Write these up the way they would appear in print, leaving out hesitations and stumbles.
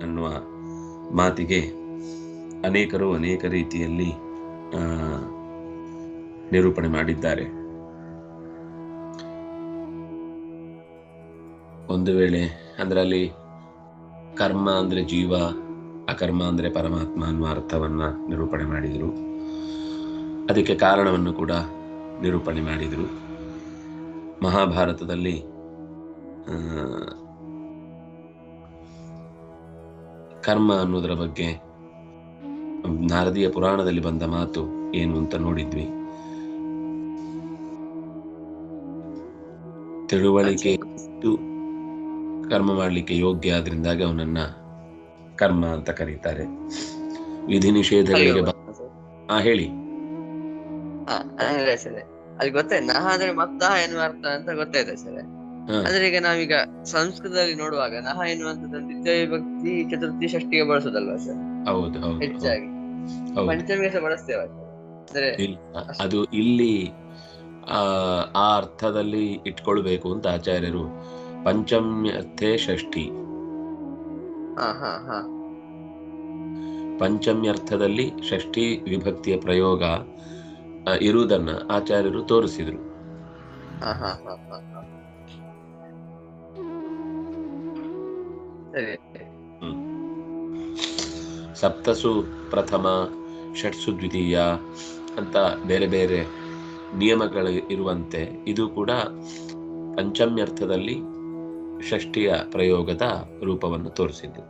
ಅನ್ನುವ ಮಾತಿಗೆ ಅನೇಕರು ಅನೇಕ ರೀತಿಯಲ್ಲಿ ನಿರೂಪಣೆ ಮಾಡಿದ್ದಾರೆ. ಒಂದು ವೇಳೆ ಅಂದ್ರೆ ಅಲ್ಲಿ ಕರ್ಮ ಅಂದ್ರೆ ಜೀವ, ಅಕರ್ಮ ಅಂದ್ರೆ ಪರಮಾತ್ಮ ಅನ್ನುವ ಅರ್ಥವನ್ನ ನಿರೂಪಣೆ ಮಾಡಿದರು. ಅದಕ್ಕೆ ಕಾರಣವನ್ನು ಕೂಡ ನಿರೂಪಣೆ ಮಾಡಿದರು. ಮಹಾಭಾರತದಲ್ಲಿ ಕರ್ಮ ಅನ್ನೋದರ ಬಗ್ಗೆ ನಾರದೀಯ ಪುರಾಣದಲ್ಲಿ ಬಂದ ಮಾತು ಏನು ಅಂತ ನೋಡಿದ್ವಿ. ತಿಳುವಳಿಕೆ ಕರ್ಮ ಮಾಡಲಿಕ್ಕೆ ಯೋಗ್ಯ, ಆದ್ರಿಂದಾಗಿ ಅವನನ್ನ ಕರ್ಮ ಅಂತ ಕರೀತಾರೆ. ವಿಧಿ ನಿಷೇಧಗಳಿಗೆ ಹೇಳಿ. ಅದು ಗೊತ್ತಾಯ್ತು. ನಹ ಅಂದ್ರೆ ಮತ್ತಃ ಎನ್ನುವ ಅರ್ಥ ಅಂತ ಗೊತ್ತಾಯ್ತು ಸರ್. ಆದ್ರೆ ಈಗ ನಾವೀಗ ಸಂಸ್ಕೃತದಲ್ಲಿ ನೋಡುವಾಗ ನಹ ಎನ್ನುವಂಥದ್ದು ದ್ವಿತೀಯ ವಿಭಕ್ತಿ ಚತುರ್ಥಿ ಷಷ್ಠಿಗೆ ಬಳಸೋದಲ್ವಾ ಸರ್? ಹೌದು ಹೌದು, ಹೆಚ್ಚಾಗಿ ಪಂಚಮಿಗೆ ಸಹ ಬಳಸ್ತೇವೆ. ಅಂದ್ರೆ ಅದು ಇಲ್ಲಿ ಆ ಅರ್ಥದಲ್ಲಿ ಇಟ್ಕೊಳ್ಬೇಕು ಅಂತ ಆಚಾರ್ಯರು ಪಂಚಮ್ಯರ್ಥೆ ಷಷ್ಠಿ, ಪಂಚಮ್ಯರ್ಥದಲ್ಲಿ ಷಷ್ಠಿ ವಿಭಕ್ತಿಯ ಪ್ರಯೋಗ ಇರುವುದನ್ನ ಆಚಾರ್ಯರು ತೋರಿಸಿದ್ರು. ಸಪ್ತಸು ಪ್ರಥಮ, ಷಟ್ಸು ದ್ವಿತೀಯ ಅಂತ ಬೇರೆ ಬೇರೆ ನಿಯಮಗಳು ಇರುವಂತೆ ಇದು ಕೂಡ ಪಂಚಮ್ಯರ್ಥದಲ್ಲಿ ಷಷ್ಠಿಯ ಪ್ರಯೋಗದ ರೂಪವನ್ನು ತೋರಿಸಿದ್ದು.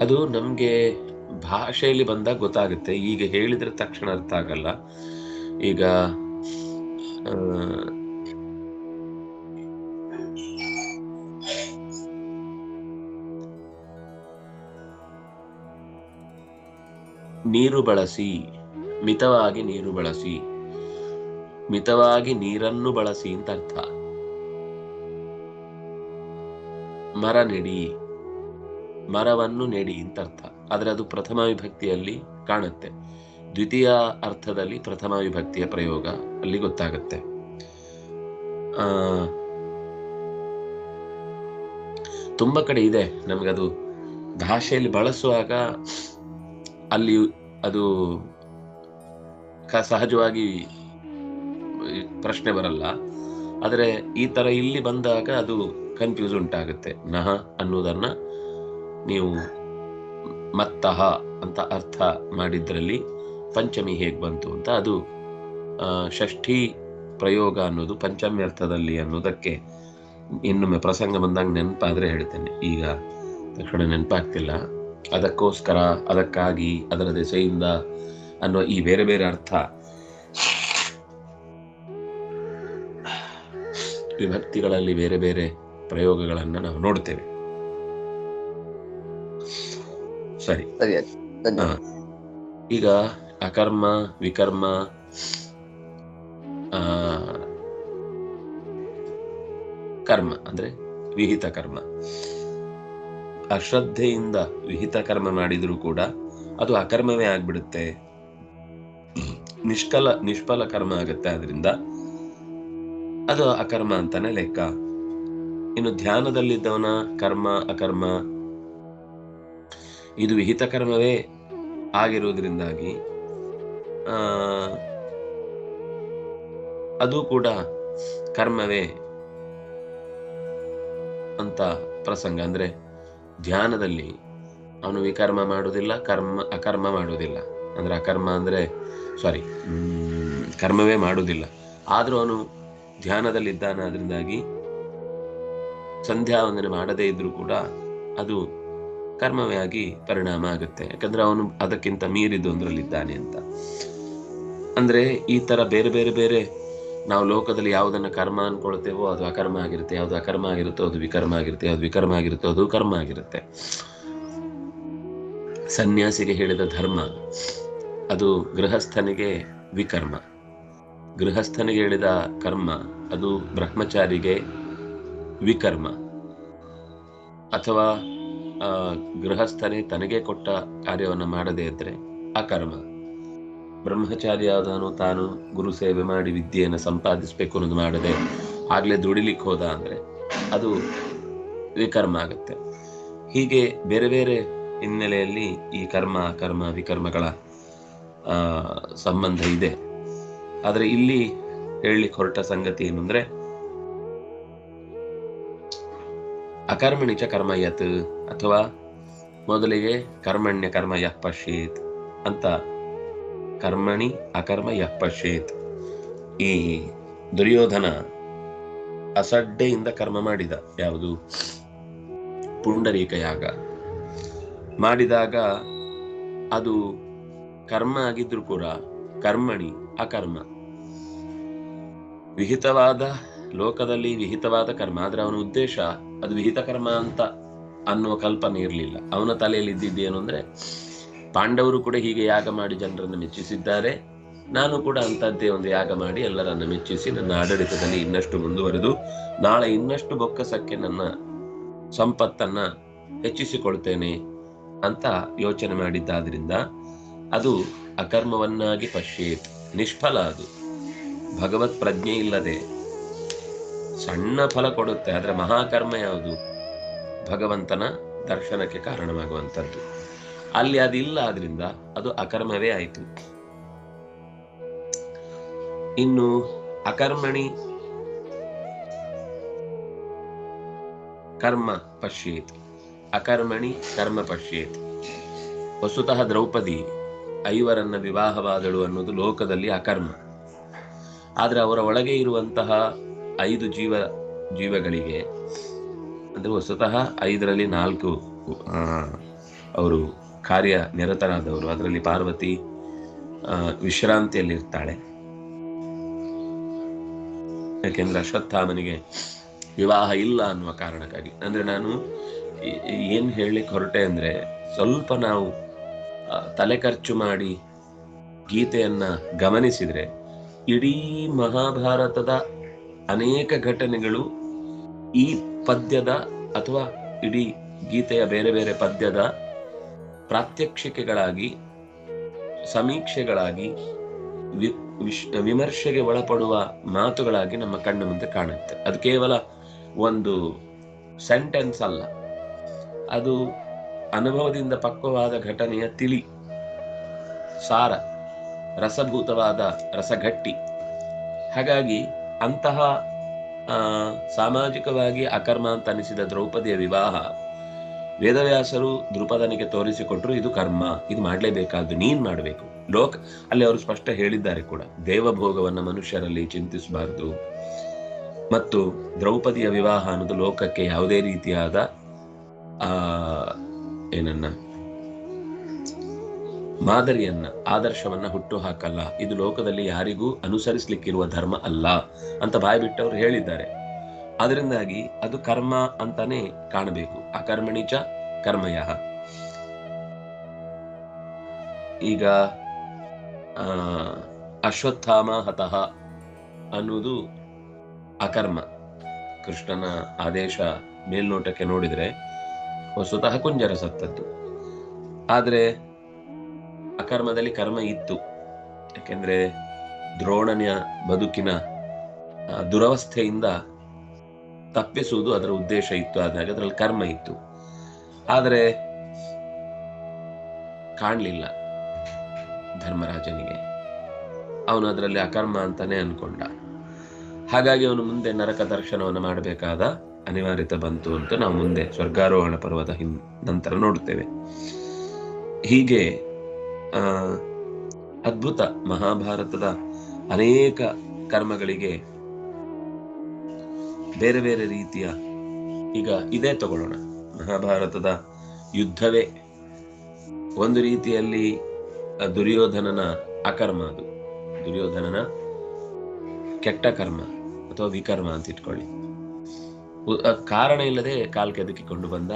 ಅದು ನಮ್ಗೆ ಭಾಷೆಯಲ್ಲಿ ಬಂದಾಗ ಗೊತ್ತಾಗುತ್ತೆ, ಈಗ ಹೇಳಿದ್ರೆ ತಕ್ಷಣ ಅರ್ಥ ಆಗಲ್ಲ. ಈಗ ನೀರು ಬಳಸಿ, ಮಿತವಾಗಿ ನೀರು ಬಳಸಿ, ಮಿತವಾಗಿ ನೀರನ್ನು ಬಳಸಿ ಅಂತ ಅರ್ಥ. ಮರ ನೆಡಿ, ಮರವನ್ನು ನೆಡಿ ಅಂತ ಅರ್ಥ. ಆದ್ರೆ ಅದು ಪ್ರಥಮ ವಿಭಕ್ತಿಯಲ್ಲಿ ಕಾಣುತ್ತೆ. ದ್ವಿತೀಯ ಅರ್ಥದಲ್ಲಿ ಪ್ರಥಮ ವಿಭಕ್ತಿಯ ಪ್ರಯೋಗ ಅಲ್ಲಿ ಗೊತ್ತಾಗುತ್ತೆ. ತುಂಬಾ ಕಡೆ ಇದೆ ನಮ್ಗದು ಭಾಷೆಯಲ್ಲಿ ಬಳಸುವಾಗ ಅಲ್ಲಿ ಅದು ಸಹಜವಾಗಿ ಪ್ರಶ್ನೆ ಬರಲ್ಲ. ಆದ್ರೆ ಈ ತರ ಇಲ್ಲಿ ಬಂದಾಗ ಅದು ಕನ್ಫ್ಯೂಸ್ ಉಂಟಾಗುತ್ತೆ. ನಹ ಅನ್ನುವುದನ್ನ ನೀವು ಮತ್ತಃ ಅಂತ ಅರ್ಥ ಮಾಡಿದ್ರಲ್ಲಿ ಪಂಚಮಿ ಹೇಗ್ ಬಂತು ಅಂತ, ಅದು ಷಷ್ಠಿ ಪ್ರಯೋಗ ಅನ್ನೋದು ಪಂಚಮಿ ಅರ್ಥದಲ್ಲಿ ಅನ್ನೋದಕ್ಕೆ ಇನ್ನೊಮ್ಮೆ ಪ್ರಸಂಗ ಬಂದಾಗ ನೆನಪಾದ್ರೆ ಹೇಳ್ತೇನೆ, ಈಗ ತಕ್ಷಣ ನೆನಪಾಗ್ತಿಲ್ಲ. ಅದಕ್ಕೋಸ್ಕರ, ಅದಕ್ಕಾಗಿ, ಅದರ ದೆಸೆಯಿಂದ ಅನ್ನೋ ಈ ಬೇರೆ ಬೇರೆ ಅರ್ಥ ವಿಭಕ್ತಿಗಳಲ್ಲಿ ಬೇರೆ ಬೇರೆ ಪ್ರಯೋಗಗಳನ್ನ ನಾವು ನೋಡ್ತೇವೆ. ಸರಿ, ಈಗ ಅಕರ್ಮ, ವಿಕರ್ಮ, ಕರ್ಮ ಅಂದ್ರೆ ವಿಹಿತ ಕರ್ಮ. ಅಶ್ರದ್ಧೆಯಿಂದ ವಿಹಿತ ಕರ್ಮ ಮಾಡಿದ್ರು ಕೂಡ ಅದು ಅಕರ್ಮವೇ ಆಗ್ಬಿಡುತ್ತೆ, ನಿಷ್ಫಲ ಕರ್ಮ ಆಗುತ್ತೆ. ಆದ್ರಿಂದ ಅದು ಅಕರ್ಮ ಅಂತಾನೆ ಲೆಕ್ಕ. ಇನ್ನು ಧ್ಯಾನದಲ್ಲಿದ್ದವನ ಕರ್ಮ ಅಕರ್ಮ ಇದು ವಿಹಿತ ಕರ್ಮವೇ ಆಗಿರುವುದರಿಂದಾಗಿ ಅದು ಕೂಡ ಕರ್ಮವೇ ಅಂತ ಪ್ರಸಂಗ. ಅಂದ್ರೆ ಧ್ಯಾನದಲ್ಲಿ ಅವನು ವಿಕರ್ಮ ಮಾಡುವುದಿಲ್ಲ, ಅಕರ್ಮ ಮಾಡುವುದಿಲ್ಲ. ಅಂದ್ರೆ ಅಕರ್ಮ ಅಂದ್ರೆ ಕರ್ಮವೇ ಮಾಡುವುದಿಲ್ಲ, ಆದ್ರೂ ಅವನು ಧ್ಯಾನದಲ್ಲಿದ್ದಾನೆ. ಅದರಿಂದಾಗಿ ಸಂಧ್ಯಾ ವಂದನೆ ಮಾಡದೇ ಇದ್ರೂ ಕೂಡ ಅದು ಕರ್ಮವೇ ಆಗಿ ಪರಿಣಾಮ ಆಗುತ್ತೆ. ಯಾಕಂದ್ರೆ ಅವನು ಅದಕ್ಕಿಂತ ಮೀರಿದ್ದು ಒಂದ್ರಲ್ಲಿದ್ದಾನೆ ಅಂತ. ಅಂದ್ರೆ ಈ ತರ ಬೇರೆ ಬೇರೆ ಬೇರೆ ನಾವು ಲೋಕದಲ್ಲಿ ಯಾವುದನ್ನ ಕರ್ಮ ಅನ್ಕೊಳ್ತೇವೋ ಅದು ಅಕರ್ಮ ಆಗಿರುತ್ತೆ, ಯಾವ್ದು ಅಕರ್ಮ ಆಗಿರುತ್ತೋ ಅದು ವಿಕರ್ಮ ಆಗಿರುತ್ತೆ, ಯಾವ್ದು ವಿಕರ್ಮ ಆಗಿರುತ್ತೋ ಅದು ಕರ್ಮ ಆಗಿರುತ್ತೆ. ಸನ್ಯಾಸಿಗೆ ಹೇಳಿದ ಧರ್ಮ ಅದು ಗೃಹಸ್ಥನಿಗೆ ವಿಕರ್ಮ, ಗೃಹಸ್ಥನಿಗೆ ಹೇಳಿದ ಕರ್ಮ ಅದು ಬ್ರಹ್ಮಚಾರಿಗೆ ವಿಕರ್ಮ. ಅಥವಾ ಗೃಹಸ್ಥನೇ ತನಗೆ ಕೊಟ್ಟ ಕಾರ್ಯವನ್ನು ಮಾಡದೇ ಇದ್ರೆ ಅಕರ್ಮ. ಬ್ರಹ್ಮಚಾರಿಯಾದವನು ತಾನು ಗುರು ಸೇವೆ ಮಾಡಿ ವಿದ್ಯೆಯನ್ನು ಸಂಪಾದಿಸಬೇಕು ಅನ್ನೋದು ಮಾಡದೆ ಆಗ್ಲೇ ದುಡಿಲಿಕ್ಕೆ ಹೋದ ಅಂದ್ರೆ ಅದು ವಿಕರ್ಮ ಆಗುತ್ತೆ. ಹೀಗೆ ಬೇರೆ ಬೇರೆ ಹಿನ್ನೆಲೆಯಲ್ಲಿ ಈ ಕರ್ಮ ಅಕರ್ಮ ವಿಕರ್ಮಗಳ ಸಂಬಂಧ ಇದೆ. ಆದರೆ ಇಲ್ಲಿ ಹೇಳಲಿಕ್ಕೆ ಹೊರಟ ಸಂಗತಿ ಏನು ಅಂದ್ರೆ, ಅಕರ್ಮಣಿಚ ಕರ್ಮ ಯತ್, ಅಥವಾ ಮೊದಲಿಗೆ ಕರ್ಮಣ್ಯ ಕರ್ಮ ಯಃ ಪಶ್ಯೇತ್ ಅಂತ, ಕರ್ಮಣಿ ಅಕರ್ಮ ಯಃ ಪಶ್ಯೇತ್. ಈ ದುರ್ಯೋಧನ ಅಸಡ್ಡೆಯಿಂದ ಕರ್ಮ ಮಾಡಿದ, ಯಾವುದು ಪುಂಡರೀಕ ಯಾಗ ಮಾಡಿದಾಗ ಅದು ಕರ್ಮ ಆಗಿದ್ರು ಕೂಡ ಕರ್ಮಣಿ ಅಕರ್ಮ, ವಿಹಿತವಾದ ಲೋಕದಲ್ಲಿ ವಿಹಿತವಾದ ಕರ್ಮ, ಆದ್ರೆ ಅವನ ಉದ್ದೇಶ ಅದು ವಿಹಿತ ಕರ್ಮ ಅಂತ ಅನ್ನುವ ಕಲ್ಪನೆ ಇರಲಿಲ್ಲ. ಅವನ ತಲೆಯಲ್ಲಿ ಇದ್ದಿದ್ದೇನು ಅಂದ್ರೆ, ಪಾಂಡವರು ಕೂಡ ಹೀಗೆ ಯಾಗ ಮಾಡಿ ಜನರನ್ನು ಮೆಚ್ಚಿಸಿದ್ದಾರೆ, ನಾನು ಕೂಡ ಅಂತದ್ದೇ ಒಂದು ಯಾಗ ಮಾಡಿ ಎಲ್ಲರನ್ನ ಮೆಚ್ಚಿಸಿ ನನ್ನ ಆಡಳಿತದಲ್ಲಿ ಇನ್ನಷ್ಟು ಮುಂದುವರೆದು ನಾಳೆ ಇನ್ನಷ್ಟು ಬೊಕ್ಕಸಕ್ಕೆ ನನ್ನ ಸಂಪತ್ತನ್ನ ಹೆಚ್ಚಿಸಿಕೊಳ್ತೇನೆ ಅಂತ ಯೋಚನೆ ಮಾಡಿದ್ದಾದ್ರಿಂದ ಅದು ಅಕರ್ಮವನ್ನಾಗಿ ಪಶ್ಯೇತ್, ನಿಷ್ಫಲ. ಅದು ಭಗವತ್ ಪ್ರಜ್ಞೆ ಇಲ್ಲದೆ ಸಣ್ಣ ಫಲ ಕೊಡುತ್ತೆ, ಆದ್ರೆ ಮಹಾಕರ್ಮ ಯಾವುದು? ಭಗವಂತನ ದರ್ಶನಕ್ಕೆ ಕಾರಣವಾಗುವಂಥದ್ದು. ಅಲ್ಲಿ ಅದಿಲ್ಲ, ಆದ್ರಿಂದ ಅದು ಅಕರ್ಮವೇ ಆಯಿತು. ಇನ್ನು ಅಕರ್ಮಣಿ ಕರ್ಮ ಪಶ್ಯೇತ್, ಅಕರ್ಮಣಿ ಕರ್ಮ ಪಶ್ಯೇತ್. ವಸ್ತುತಃ ದ್ರೌಪದಿ ಐವರನ್ನ ವಿವಾಹವಾದಳು ಅನ್ನೋದು ಲೋಕದಲ್ಲಿ ಅಕರ್ಮ. ಆದ್ರೆ ಅವರ ಒಳಗೆ ಇರುವಂತಹ 5 ಜೀವಗಳಿಗೆ, ಅಂದ್ರೆ ವಸ್ತುತಃ 5ರಲ್ಲಿ 4 ಅವರು ಕಾರ್ಯ ನಿರತರಾದವರು. ಅದರಲ್ಲಿ ಪಾರ್ವತಿ ವಿಶ್ರಾಂತಿಯಲ್ಲಿರ್ತಾಳೆ, ಯಾಕೆಂದ್ರೆ ಅಶ್ವತ್ಥಾಮನಿಗೆ ವಿವಾಹ ಇಲ್ಲ ಅನ್ನುವ ಕಾರಣಕ್ಕಾಗಿ. ಅಂದ್ರೆ ನಾನು ಏನ್ ಹೇಳಲಿಕ್ಕೆ ಹೊರಟೆ ಅಂದ್ರೆ, ಸ್ವಲ್ಪ ನಾವು ತಲೆ ಖರ್ಚು ಮಾಡಿ ಗೀತೆಯನ್ನ ಗಮನಿಸಿದ್ರೆ ಇಡೀ ಮಹಾಭಾರತದ ಅನೇಕ ಘಟನೆಗಳು ಈ ಪದ್ಯದ ಅಥವಾ ಇಡೀ ಗೀತೆಯ ಬೇರೆ ಬೇರೆ ಪದ್ಯದ ಪ್ರಾತ್ಯಕ್ಷಿಕೆಗಳಾಗಿ, ಸಮೀಕ್ಷೆಗಳಾಗಿ, ವಿಮರ್ಶೆಗೆ ಒಳಪಡುವ ಮಾತುಗಳಾಗಿ ನಮ್ಮ ಕಣ್ಣು ಮುಂದೆ ಕಾಣುತ್ತೆ. ಅದು ಕೇವಲ ಒಂದು ಸೆಂಟೆನ್ಸ್ ಅಲ್ಲ, ಅದು ಅನುಭವದಿಂದ ಪಕ್ವವಾದ ಘಟನೆಯ ತಿಳಿ ಸಾರ, ರಸಭೂತವಾದ ರಸಗಟ್ಟಿ. ಹಾಗಾಗಿ ಅಂತಹ ಸಾಮಾಜಿಕವಾಗಿ ಅಕರ್ಮ ಅಂತ ಅನಿಸಿದ ದ್ರೌಪದಿಯ ವಿವಾಹ ವೇದವ್ಯಾಸರು ದ್ರುಪದನಿಗೆ ತೋರಿಸಿಕೊಟ್ರು, ಇದು ಕರ್ಮ, ಇದು ಮಾಡಲೇಬೇಕಾದ್ದು, ನೀನ್ ಮಾಡಬೇಕು. ಅಲ್ಲಿ ಅವರು ಸ್ಪಷ್ಟ ಹೇಳಿದ್ದಾರೆ ಕೂಡ, ದೇವಭೋಗವನ್ನ ಮನುಷ್ಯರಲ್ಲಿ ಚಿಂತಿಸಬಾರದು, ಮತ್ತು ದ್ರೌಪದಿಯ ವಿವಾಹ ಅನ್ನೋದು ಲೋಕಕ್ಕೆ ಯಾವುದೇ ರೀತಿಯಾದ ಮಾದರಿಯನ್ನ, ಆದರ್ಶವನ್ನ ಹುಟ್ಟು ಹಾಕಲ್ಲ, ಇದು ಲೋಕದಲ್ಲಿ ಯಾರಿಗೂ ಅನುಸರಿಸಲಿಕ್ಕಿರುವ ಧರ್ಮ ಅಲ್ಲ ಅಂತ ಬಾಯಿ ಬಿಟ್ಟವರು ಹೇಳಿದ್ದಾರೆ. ಅದರಿಂದಾಗಿ ಅದು ಕರ್ಮ ಅಂತಾನೆ ಕಾಣಬೇಕು. ಅಕರ್ಮಣಿಚ ಕರ್ಮಯಃ. ಈಗ ಅಶ್ವತ್ಥಾಮ ಹತಃ ಅನ್ನುವುದು ಅಕರ್ಮ. ಕೃಷ್ಣನ ಆದೇಶ ಮೇಲ್ನೋಟಕ್ಕೆ ನೋಡಿದ್ರೆ ವಸ್ತುತಃ ಕುಂಜರ ಸತ್ತದ್ದು, ಆದ್ರೆ ಅಕರ್ಮದಲ್ಲಿ ಕರ್ಮ ಇತ್ತು. ಯಾಕೆಂದ್ರೆ ದ್ರೋಣನ ಬದುಕಿನ ದುರವಸ್ಥೆಯಿಂದ ತಪ್ಪಿಸುವುದು ಅದರ ಉದ್ದೇಶ ಇತ್ತು, ಆದಾಗ ಅದರಲ್ಲಿ ಕರ್ಮ ಇತ್ತು. ಆದರೆ ಕಾಣಲಿಲ್ಲ ಧರ್ಮರಾಜನಿಗೆ, ಅವನು ಅದರಲ್ಲಿ ಅಕರ್ಮ ಅಂತಾನೆ ಅನ್ಕೊಂಡ. ಹಾಗಾಗಿ ಅವನು ಮುಂದೆ ನರಕ ದರ್ಶನವನ್ನು ಮಾಡಬೇಕಾದ ಅನಿವಾರ್ಯತೆ ಬಂತು ಅಂತ ನಾವು ಮುಂದೆ ಸ್ವರ್ಗಾರೋಹಣ ಪರ್ವದ ನಂತರ ನೋಡುತ್ತೇವೆ. ಹೀಗೆ ಅದ್ಭುತ ಮಹಾಭಾರತದ ಅನೇಕ ಕರ್ಮಗಳಿಗೆ ಬೇರೆ ಬೇರೆ ರೀತಿಯ, ಈಗ ಇದೇ ತಗೊಳ್ಳೋಣ, ಮಹಾಭಾರತದ ಯುದ್ಧವೇ ಒಂದು ರೀತಿಯಲ್ಲಿ ದುರ್ಯೋಧನನ ಅಕರ್ಮ, ಅದು ದುರ್ಯೋಧನನ ಕೆಟ್ಟ ಕರ್ಮ ಅಥವಾ ವಿಕರ್ಮ ಅಂತ ಇಟ್ಕೊಳ್ಳಿ. ಕಾರಣ ಇಲ್ಲದೆ ಕಾಲ್ಕೆ ಅದಕ್ಕಿಕೊಂಡು ಬಂದ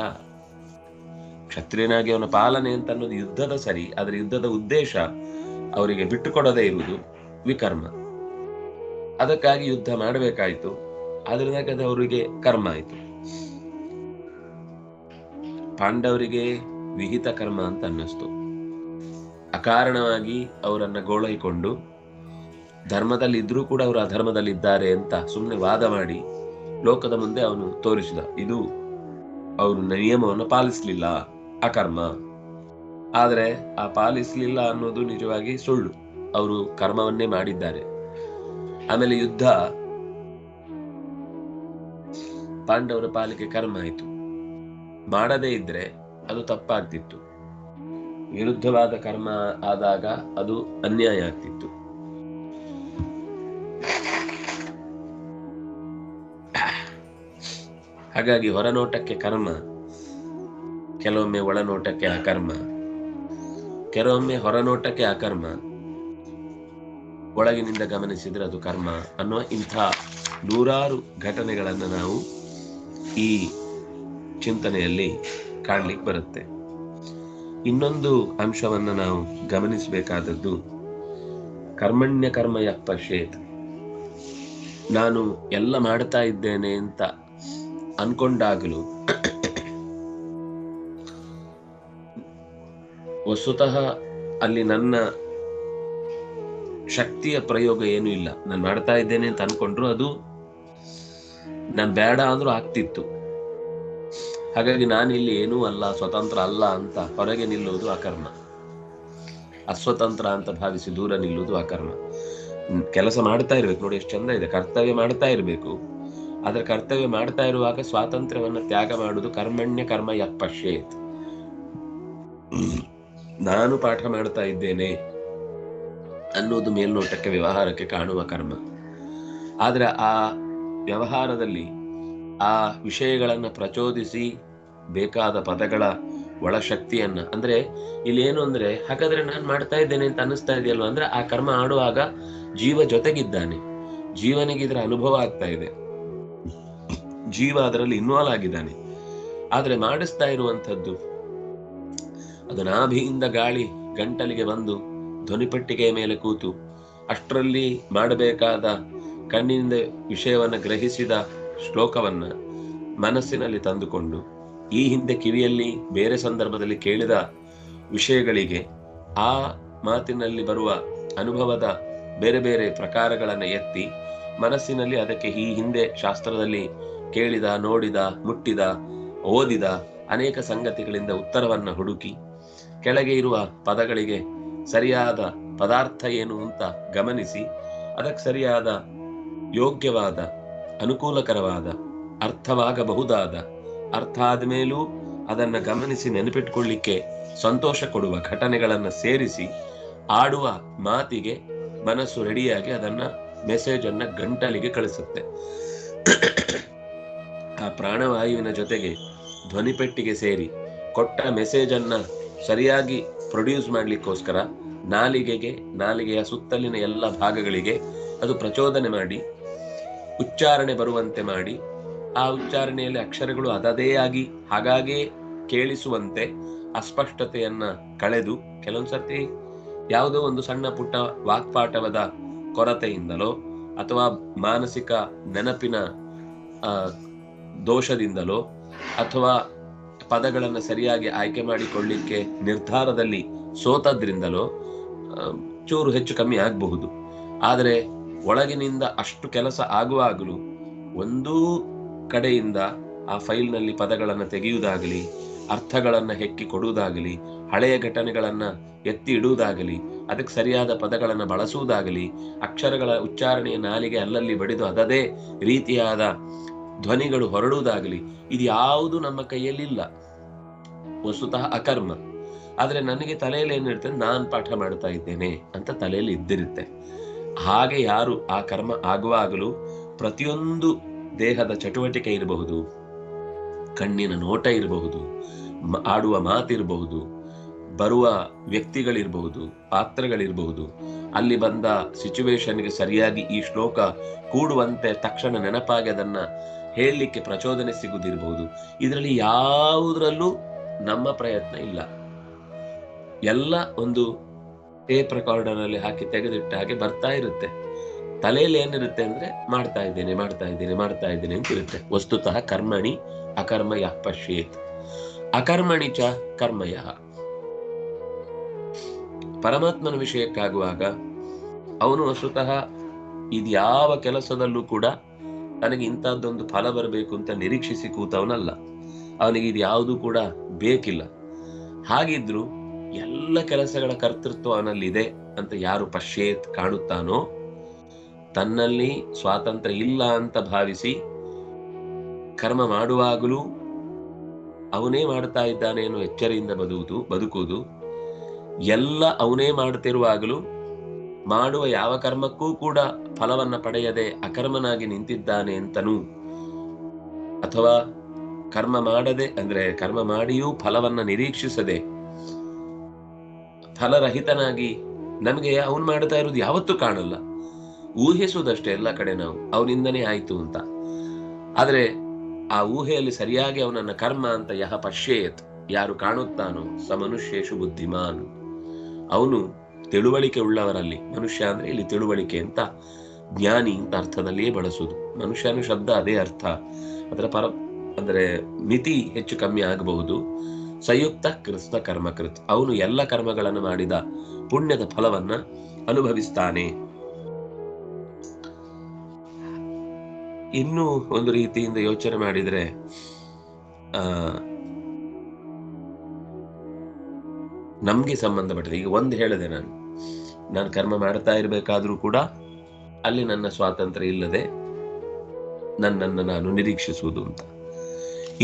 ಕ್ಷತ್ರಿಯನಾಗಿ ಅವನ ಪಾಲನೆ ಅಂತ ಅನ್ನೋದು ಯುದ್ಧದ ಸರಿ, ಆದ್ರೆ ಯುದ್ಧದ ಉದ್ದೇಶ ಅವರಿಗೆ ಬಿಟ್ಟುಕೊಡದೇ ಇರುವುದು ವಿಕರ್ಮ. ಅದಕ್ಕಾಗಿ ಯುದ್ಧ ಮಾಡಬೇಕಾಯ್ತು, ಆದ್ರಿಂದ ಅದು ಅವರಿಗೆ ಕರ್ಮ ಆಯ್ತು. ಪಾಂಡವರಿಗೆ ವಿಹಿತ ಕರ್ಮ ಅಂತ ಅನ್ನಿಸ್ತು. ಅಕಾರಣವಾಗಿ ಅವರನ್ನ ಗೋಳೈಕೊಂಡು ಧರ್ಮದಲ್ಲಿ ಇದ್ರೂ ಕೂಡ ಅವರು ಅಧರ್ಮದಲ್ಲಿ ಇದ್ದಾರೆ ಅಂತ ಸುಮ್ಮನೆ ವಾದ ಮಾಡಿ ಲೋಕದ ಮುಂದೆ ಅವನು ತೋರಿಸಿದ, ಇದು ಅವರು ನಿಯಮವನ್ನು ಪಾಲಿಸ್ಲಿಲ್ಲ, ಅಕರ್ಮ. ಆದ್ರೆ ಆ ಪಾಲಿಸ್ಲಿಲ್ಲ ಅನ್ನೋದು ನಿಜವಾಗಿ ಸುಳ್ಳು. ಅವರು ಕರ್ಮವನ್ನೇ ಮಾಡಿದ್ದಾರೆ. ಆಮೇಲೆ ಯುದ್ಧ ಪಾಂಡವರ ಪಾಲಿಗೆ ಕರ್ಮ ಆಯಿತು. ಮಾಡದೇ ಇದ್ರೆ ಅದು ತಪ್ಪಾಗ್ತಿತ್ತು. ವಿರುದ್ಧವಾದ ಕರ್ಮ ಆದಾಗ ಅದು ಅನ್ಯಾಯ ಆಗ್ತಿತ್ತು. ಹಾಗಾಗಿ ಹೊರನೋಟಕ್ಕೆ ಕರ್ಮ, ಕೆಲವೊಮ್ಮೆ ಒಳನೋಟಕ್ಕೆ ಅಕರ್ಮ, ಕೆಲವೊಮ್ಮೆ ಹೊರನೋಟಕ್ಕೆ ಅಕರ್ಮ, ಒಳಗಿನಿಂದ ಗಮನಿಸಿದ್ರೆ ಅದು ಕರ್ಮ ಅನ್ನುವ ಇಂಥ ನೂರಾರು ಘಟನೆಗಳನ್ನು ನಾವು ಈ ಚಿಂತನೆಯಲ್ಲಿ ಕಾಣ್ಲಿಕ್ಕೆ ಬರುತ್ತೆ. ಇನ್ನೊಂದು ಅಂಶವನ್ನು ನಾವು ಗಮನಿಸಬೇಕಾದದ್ದು, ಕರ್ಮಣ್ಯ ಕರ್ಮ ಯಃ ಪಶ್ಯೇತ್. ನಾನು ಎಲ್ಲ ಮಾಡ್ತಾ ಇದ್ದೇನೆ ಅಂತ ಅನ್ಕೊಂಡಾಗಲೂ ವಸ್ತುತಃ ಅಲ್ಲಿ ನನ್ನ ಶಕ್ತಿಯ ಪ್ರಯೋಗ ಏನೂ ಇಲ್ಲ. ನಾನು ಮಾಡ್ತಾ ಇದ್ದೇನೆ ಅಂತ ಅನ್ಕೊಂಡ್ರು ಅದು ನಾನು ಬೇಡ ಅಂದ್ರೂ ಆಗ್ತಿತ್ತು. ಹಾಗಾಗಿ ನಾನಿಲ್ಲಿ ಏನೂ ಅಲ್ಲ, ಸ್ವತಂತ್ರ ಅಲ್ಲ ಅಂತ ಹೊರಗೆ ನಿಲ್ಲುವುದು ಅಕರ್ಮ. ಅಸ್ವತಂತ್ರ ಅಂತ ಭಾವಿಸಿ ದೂರ ನಿಲ್ಲುವುದು ಅಕರ್ಮ. ಕೆಲಸ ಮಾಡ್ತಾ ಇರ್ಬೇಕು. ನೋಡಿ ಎಷ್ಟು ಚಂದ ಇದೆ, ಕರ್ತವ್ಯ ಮಾಡ್ತಾ ಇರ್ಬೇಕು. ಆದ್ರೆ ಕರ್ತವ್ಯ ಮಾಡ್ತಾ ಇರುವಾಗ ಸ್ವಾತಂತ್ರ್ಯವನ್ನ ತ್ಯಾಗ ಮಾಡುವುದು ಕರ್ಮಣ್ಯ ಕರ್ಮ ಯಃ ಪಶ್ಯೇತ್. ನಾನು ಪಾಠ ಮಾಡ್ತಾ ಇದ್ದೇನೆ ಅನ್ನೋದು ಮೇಲ್ನೋಟಕ್ಕೆ ವ್ಯವಹಾರಕ್ಕೆ ಕಾಣುವ ಕರ್ಮ. ಆದ್ರೆ ಆ ವ್ಯವಹಾರದಲ್ಲಿ ಆ ವಿಷಯಗಳನ್ನ ಪ್ರಚೋದಿಸಿ ಬೇಕಾದ ಪದಗಳ ಒಳಶಕ್ತಿಯನ್ನ, ಅಂದ್ರೆ ಇಲ್ಲಿ ಏನು ಅಂದ್ರೆ, ಹಾಗಾದ್ರೆ ನಾನು ಮಾಡ್ತಾ ಇದ್ದೇನೆ ಅಂತ ಅನ್ನಿಸ್ತಾ ಇದೆಯಲ್ವ ಅಂದ್ರೆ ಆ ಕರ್ಮ ಆಡುವಾಗ ಜೀವ ಜೊತೆಗಿದ್ದಾನೆ, ಜೀವನಿಗೆ ಇದರ ಅನುಭವ ಆಗ್ತಾ ಇದೆ, ಜೀವ ಅದರಲ್ಲಿ ಇನ್ವಾಲ್ವ್ ಆಗಿದ್ದಾನೆ. ಆದ್ರೆ ಮಾಡಿಸ್ತಾ ಇರುವಂಥದ್ದು ಅದು ನಾಭಿಯಿಂದ ಗಾಳಿ ಗಂಟಲಿಗೆ ಬಂದು ಧ್ವನಿಪೆಟ್ಟಿಗೆಯ ಮೇಲೆ ಕೂತು ಅಷ್ಟರಲ್ಲಿ ಮಾಡಬೇಕಾದ ಕಣ್ಣಿನಿಂದ ವಿಷಯವನ್ನು ಗ್ರಹಿಸಿದ ಶ್ಲೋಕವನ್ನ ಮನಸ್ಸಿನಲ್ಲಿ ತಂದುಕೊಂಡು ಈ ಹಿಂದೆ ಕಿವಿಯಲ್ಲಿ ಬೇರೆ ಸಂದರ್ಭದಲ್ಲಿ ಕೇಳಿದ ವಿಷಯಗಳಿಗೆ ಆ ಮಾತಿನಲ್ಲಿ ಬರುವ ಅನುಭವದ ಬೇರೆ ಬೇರೆ ಪ್ರಕಾರಗಳನ್ನು ಎತ್ತಿ ಮನಸ್ಸಿನಲ್ಲಿ ಅದಕ್ಕೆ ಈ ಹಿಂದೆ ಶಾಸ್ತ್ರದಲ್ಲಿ ಕೇಳಿದ, ನೋಡಿದ, ಮುಟ್ಟಿದ, ಓದಿದ ಅನೇಕ ಸಂಗತಿಗಳಿಂದ ಉತ್ತರವನ್ನ ಹುಡುಕಿ ಕೆಳಗೆ ಇರುವ ಪದಗಳಿಗೆ ಸರಿಯಾದ ಪದಾರ್ಥ ಏನು ಅಂತ ಗಮನಿಸಿ ಅದಕ್ಕೆ ಸರಿಯಾದ ಯೋಗ್ಯವಾದ ಅನುಕೂಲಕರವಾದ ಅರ್ಥವಾಗಬಹುದಾದ, ಅರ್ಥ ಆದ್ಮೇಲೂ ಅದನ್ನ ಗಮನಿಸಿ ನೆನಪಿಟ್ಕೊಳ್ಳಿಕ್ಕೆ ಸಂತೋಷ ಕೊಡುವ ಘಟನೆಗಳನ್ನ ಸೇರಿಸಿ ಆಡುವ ಮಾತಿಗೆ ಮನಸ್ಸು ರೆಡಿಯಾಗಿ ಅದನ್ನ ಮೆಸೇಜ್ ಅನ್ನ ಗಂಟಲಿಗೆ ಕಳಿಸುತ್ತೆ. ಆ ಪ್ರಾಣವಾಯುವಿನ ಜೊತೆಗೆ ಧ್ವನಿಪೆಟ್ಟಿಗೆ ಸೇರಿ ಕೊಟ್ಟ ಮೆಸೇಜ್ ಅನ್ನ ಸರಿಯಾಗಿ ಪ್ರೊಡ್ಯೂಸ್ ಮಾಡ್ಲಿಕ್ಕೋಸ್ಕರ ನಾಲಿಗೆಯ ಸುತ್ತಲಿನ ಎಲ್ಲ ಭಾಗಗಳಿಗೆ ಅದು ಪ್ರಚೋದನೆ ಮಾಡಿ ಉಚ್ಚಾರಣೆ ಬರುವಂತೆ ಮಾಡಿ ಆ ಉಚ್ಚಾರಣೆಯಲ್ಲಿ ಅಕ್ಷರಗಳು ಅದದೇ ಆಗಿ ಹಾಗಾಗೇ ಕೇಳಿಸುವಂತೆ ಅಸ್ಪಷ್ಟತೆಯನ್ನ ಕಳೆದು, ಕೆಲವೊಂದ್ಸರ್ತಿ ಯಾವುದೋ ಒಂದು ಸಣ್ಣ ಪುಟ್ಟ ವಾಕ್ಪಾಠವದ ಕೊರತೆಯಿಂದಲೋ ಅಥವಾ ಮಾನಸಿಕ ನೆನಪಿನ ದೋಷದಿಂದಲೋ ಅಥವಾ ಪದಗಳನ್ನು ಸರಿಯಾಗಿ ಆಯ್ಕೆ ಮಾಡಿಕೊಳ್ಳಿಕ್ಕೆ ನಿರ್ಧಾರದಲ್ಲಿ ಸೋತದ್ರಿಂದಲೋ ಚೂರು ಹೆಚ್ಚು ಕಮ್ಮಿ ಆಗಬಹುದು. ಆದರೆ ಒಳಗಿನಿಂದ ಅಷ್ಟು ಕೆಲಸ ಆಗುವಾಗಲೂ ಒಂದೂ ಕಡೆಯಿಂದ ಆ ಫೈಲ್ನಲ್ಲಿ ಪದಗಳನ್ನು ತೆಗೆಯುವುದಾಗಲಿ, ಅರ್ಥಗಳನ್ನ ಹೆಕ್ಕಿ ಕೊಡುವುದಾಗಲಿ, ಹಳೆಯ ಘಟನೆಗಳನ್ನ ಎತ್ತಿ ಇಡುವುದಾಗಲಿ, ಅದಕ್ಕೆ ಸರಿಯಾದ ಪದಗಳನ್ನು ಬಳಸುವುದಾಗಲಿ, ಅಕ್ಷರಗಳ ಉಚ್ಚಾರಣೆಯ ನಾಲಿಗೆ ಅಲ್ಲಲ್ಲಿ ಬಡಿದು ಅದದೇ ರೀತಿಯಾದ ಧ್ವನಿಗಳು ಹೊರಡುವುದಾಗಲಿ, ಇದು ಯಾವುದು ನಮ್ಮ ಕೈಯಲ್ಲಿಲ್ಲ. ವಸ್ತುತಃ ಅಕರ್ಮ. ಆದ್ರೆ ನನಗೆ ತಲೆಯಲ್ಲಿ ಏನಿರ್ತದೆ, ನಾನು ಪಾಠ ಮಾಡ್ತಾ ಇದ್ದೇನೆ ಅಂತ ತಲೆಯಲ್ಲಿ ಇದ್ದಿರುತ್ತೆ. ಹಾಗೆ ಯಾರು ಆ ಕರ್ಮ ಆಗುವಾಗಲೂ ಪ್ರತಿಯೊಂದು ದೇಹದ ಚಟುವಟಿಕೆ ಇರಬಹುದು, ಕಣ್ಣಿನ ನೋಟ ಇರಬಹುದು, ಆಡುವ ಮಾತಿರಬಹುದು, ಬರುವ ವ್ಯಕ್ತಿಗಳಿರಬಹುದು, ಪಾತ್ರಗಳಿರಬಹುದು, ಅಲ್ಲಿ ಬಂದ ಸಿಚುವೇಶನ್ಗೆ ಸರಿಯಾಗಿ ಈ ಶ್ಲೋಕ ಕೂಡುವಂತೆ ತಕ್ಷಣ ನೆನಪಾಗಿ ಅದನ್ನ ಹೇಳಲಿಕ್ಕೆ ಪ್ರಚೋದನೆ ಸಿಗುವುದಿರಬಹುದು. ಇದರಲ್ಲಿ ಯಾವುದರಲ್ಲೂ ನಮ್ಮ ಪ್ರಯತ್ನ ಇಲ್ಲ. ಎಲ್ಲ ಒಂದು ಟೇಪ್ ರೆಕಾರ್ಡರ್ ಅಲ್ಲಿ ಹಾಕಿ ತೆಗೆದಿಟ್ಟ ಹಾಗೆ ಬರ್ತಾ ಇರುತ್ತೆ. ತಲೆಯಲ್ಲಿ ಏನಿರುತ್ತೆ ಅಂದ್ರೆ ಮಾಡ್ತಾ ಇದ್ದೇನೆ ಅಂತ ಇರುತ್ತೆ. ವಸ್ತುತಃ ಕರ್ಮಣಿ ಅಕರ್ಮ ಯಃ ಪಶ್ಯೇತ್. ಅಕರ್ಮಣಿ ಚ ಕರ್ಮಯ. ಪರಮಾತ್ಮನ ವಿಷಯಕ್ಕಾಗುವಾಗ ಅವನು ವಸ್ತುತಃ ಇದ್ಯಾವ ಕೆಲಸದಲ್ಲೂ ಕೂಡ ನನಗೆ ಇಂಥದ್ದೊಂದು ಫಲ ಬರಬೇಕು ಅಂತ ನಿರೀಕ್ಷಿಸಿ ಕೂತವನಲ್ಲ. ಅವನಿಗೆ ಇದು ಯಾವುದು ಕೂಡ ಬೇಕಿಲ್ಲ. ಹಾಗಿದ್ರು ಎಲ್ಲ ಕೆಲಸಗಳ ಕರ್ತೃತ್ವ ಅವನಲ್ಲಿದೆ ಅಂತ ಯಾರು ಪಶ್ಯೇತ್ ಕಾಣುತ್ತಾನೋ, ತನ್ನಲ್ಲಿ ಸ್ವಾತಂತ್ರ್ಯ ಇಲ್ಲ ಅಂತ ಭಾವಿಸಿ ಕರ್ಮ ಮಾಡುವಾಗಲೂ ಅವನೇ ಮಾಡ್ತಾ ಇದ್ದಾನೆ ಅನ್ನೋ ಎಚ್ಚರಿಯಿಂದ ಬದುಕುವುದು, ಎಲ್ಲ ಅವನೇ ಮಾಡ್ತಿರುವಾಗಲೂ ಮಾಡುವ ಯಾವ ಕರ್ಮಕ್ಕೂ ಕೂಡ ಫಲವನ್ನ ಪಡೆಯದೆ ಅಕರ್ಮನಾಗಿ ನಿಂತಿದ್ದಾನೆ ಅಂತನೂ, ಅಥವಾ ಕರ್ಮ ಮಾಡದೆ ಅಂದ್ರೆ ಕರ್ಮ ಮಾಡಿಯೂ ಫಲವನ್ನ ನಿರೀಕ್ಷಿಸದೆ ಫಲರಹಿತನಾಗಿ ನಮಗೆ ಅವನು ಮಾಡ್ತಾ ಇರೋದು ಯಾವತ್ತೂ ಕಾಣಲ್ಲ, ಊಹಿಸುವುದಷ್ಟೇ ಎಲ್ಲ ಕಡೆ ನಾವು ಅವನಿಂದನೇ ಆಯ್ತು ಅಂತ. ಆದ್ರೆ ಆ ಊಹೆಯಲ್ಲಿ ಸರಿಯಾಗಿ ಅವನನ್ನ ಕರ್ಮ ಅಂತ ಯಹ ಪಶ್ಯೇತ್, ಯಾರು ಕಾಣುತ್ತಾನೋ ಸ ಮನುಷ್ಯೇಶು ಬುದ್ಧಿಮಾನ್, ಅವನು ತಿಳುವಳಿಕೆ ಉಳ್ಳವರಲ್ಲಿ, ಮನುಷ್ಯ ಅಂದ್ರೆ ಇಲ್ಲಿ ತಿಳುವಳಿಕೆ ಅಂತ ಜ್ಞಾನಿ ಅಂತ ಅರ್ಥದಲ್ಲಿಯೇ ಬಳಸುವುದು. ಮನುಷ್ಯನ ಶಬ್ದ ಅದೇ ಅರ್ಥ, ಅದರ ಅಂದ್ರೆ ಮಿತಿ ಹೆಚ್ಚು ಕಮ್ಮಿ ಆಗಬಹುದು. ಸಂಯುಕ್ತ ಕೃತ ಕರ್ಮಕೃತ್, ಅವನು ಎಲ್ಲ ಕರ್ಮಗಳನ್ನು ಮಾಡಿದ ಪುಣ್ಯದ ಫಲವನ್ನ ಅನುಭವಿಸ್ತಾನೆ. ಇನ್ನು ಒಂದು ರೀತಿಯಿಂದ ಯೋಚನೆ ಮಾಡಿದ್ರೆ ನಮ್ಗೆ ಸಂಬಂಧಪಟ್ಟಿದೆ. ಈಗ ಒಂದು ಹೇಳಿದೆ, ನಾನು ಕರ್ಮ ಮಾಡ್ತಾ ಇರ್ಬೇಕಾದ್ರೂ ಕೂಡ ಅಲ್ಲಿ ನನ್ನ ಸ್ವಾತಂತ್ರ್ಯ ಇಲ್ಲದೆ ನನ್ನನ್ನು ನಾನು ನಿರೀಕ್ಷಿಸುವುದು ಅಂತ.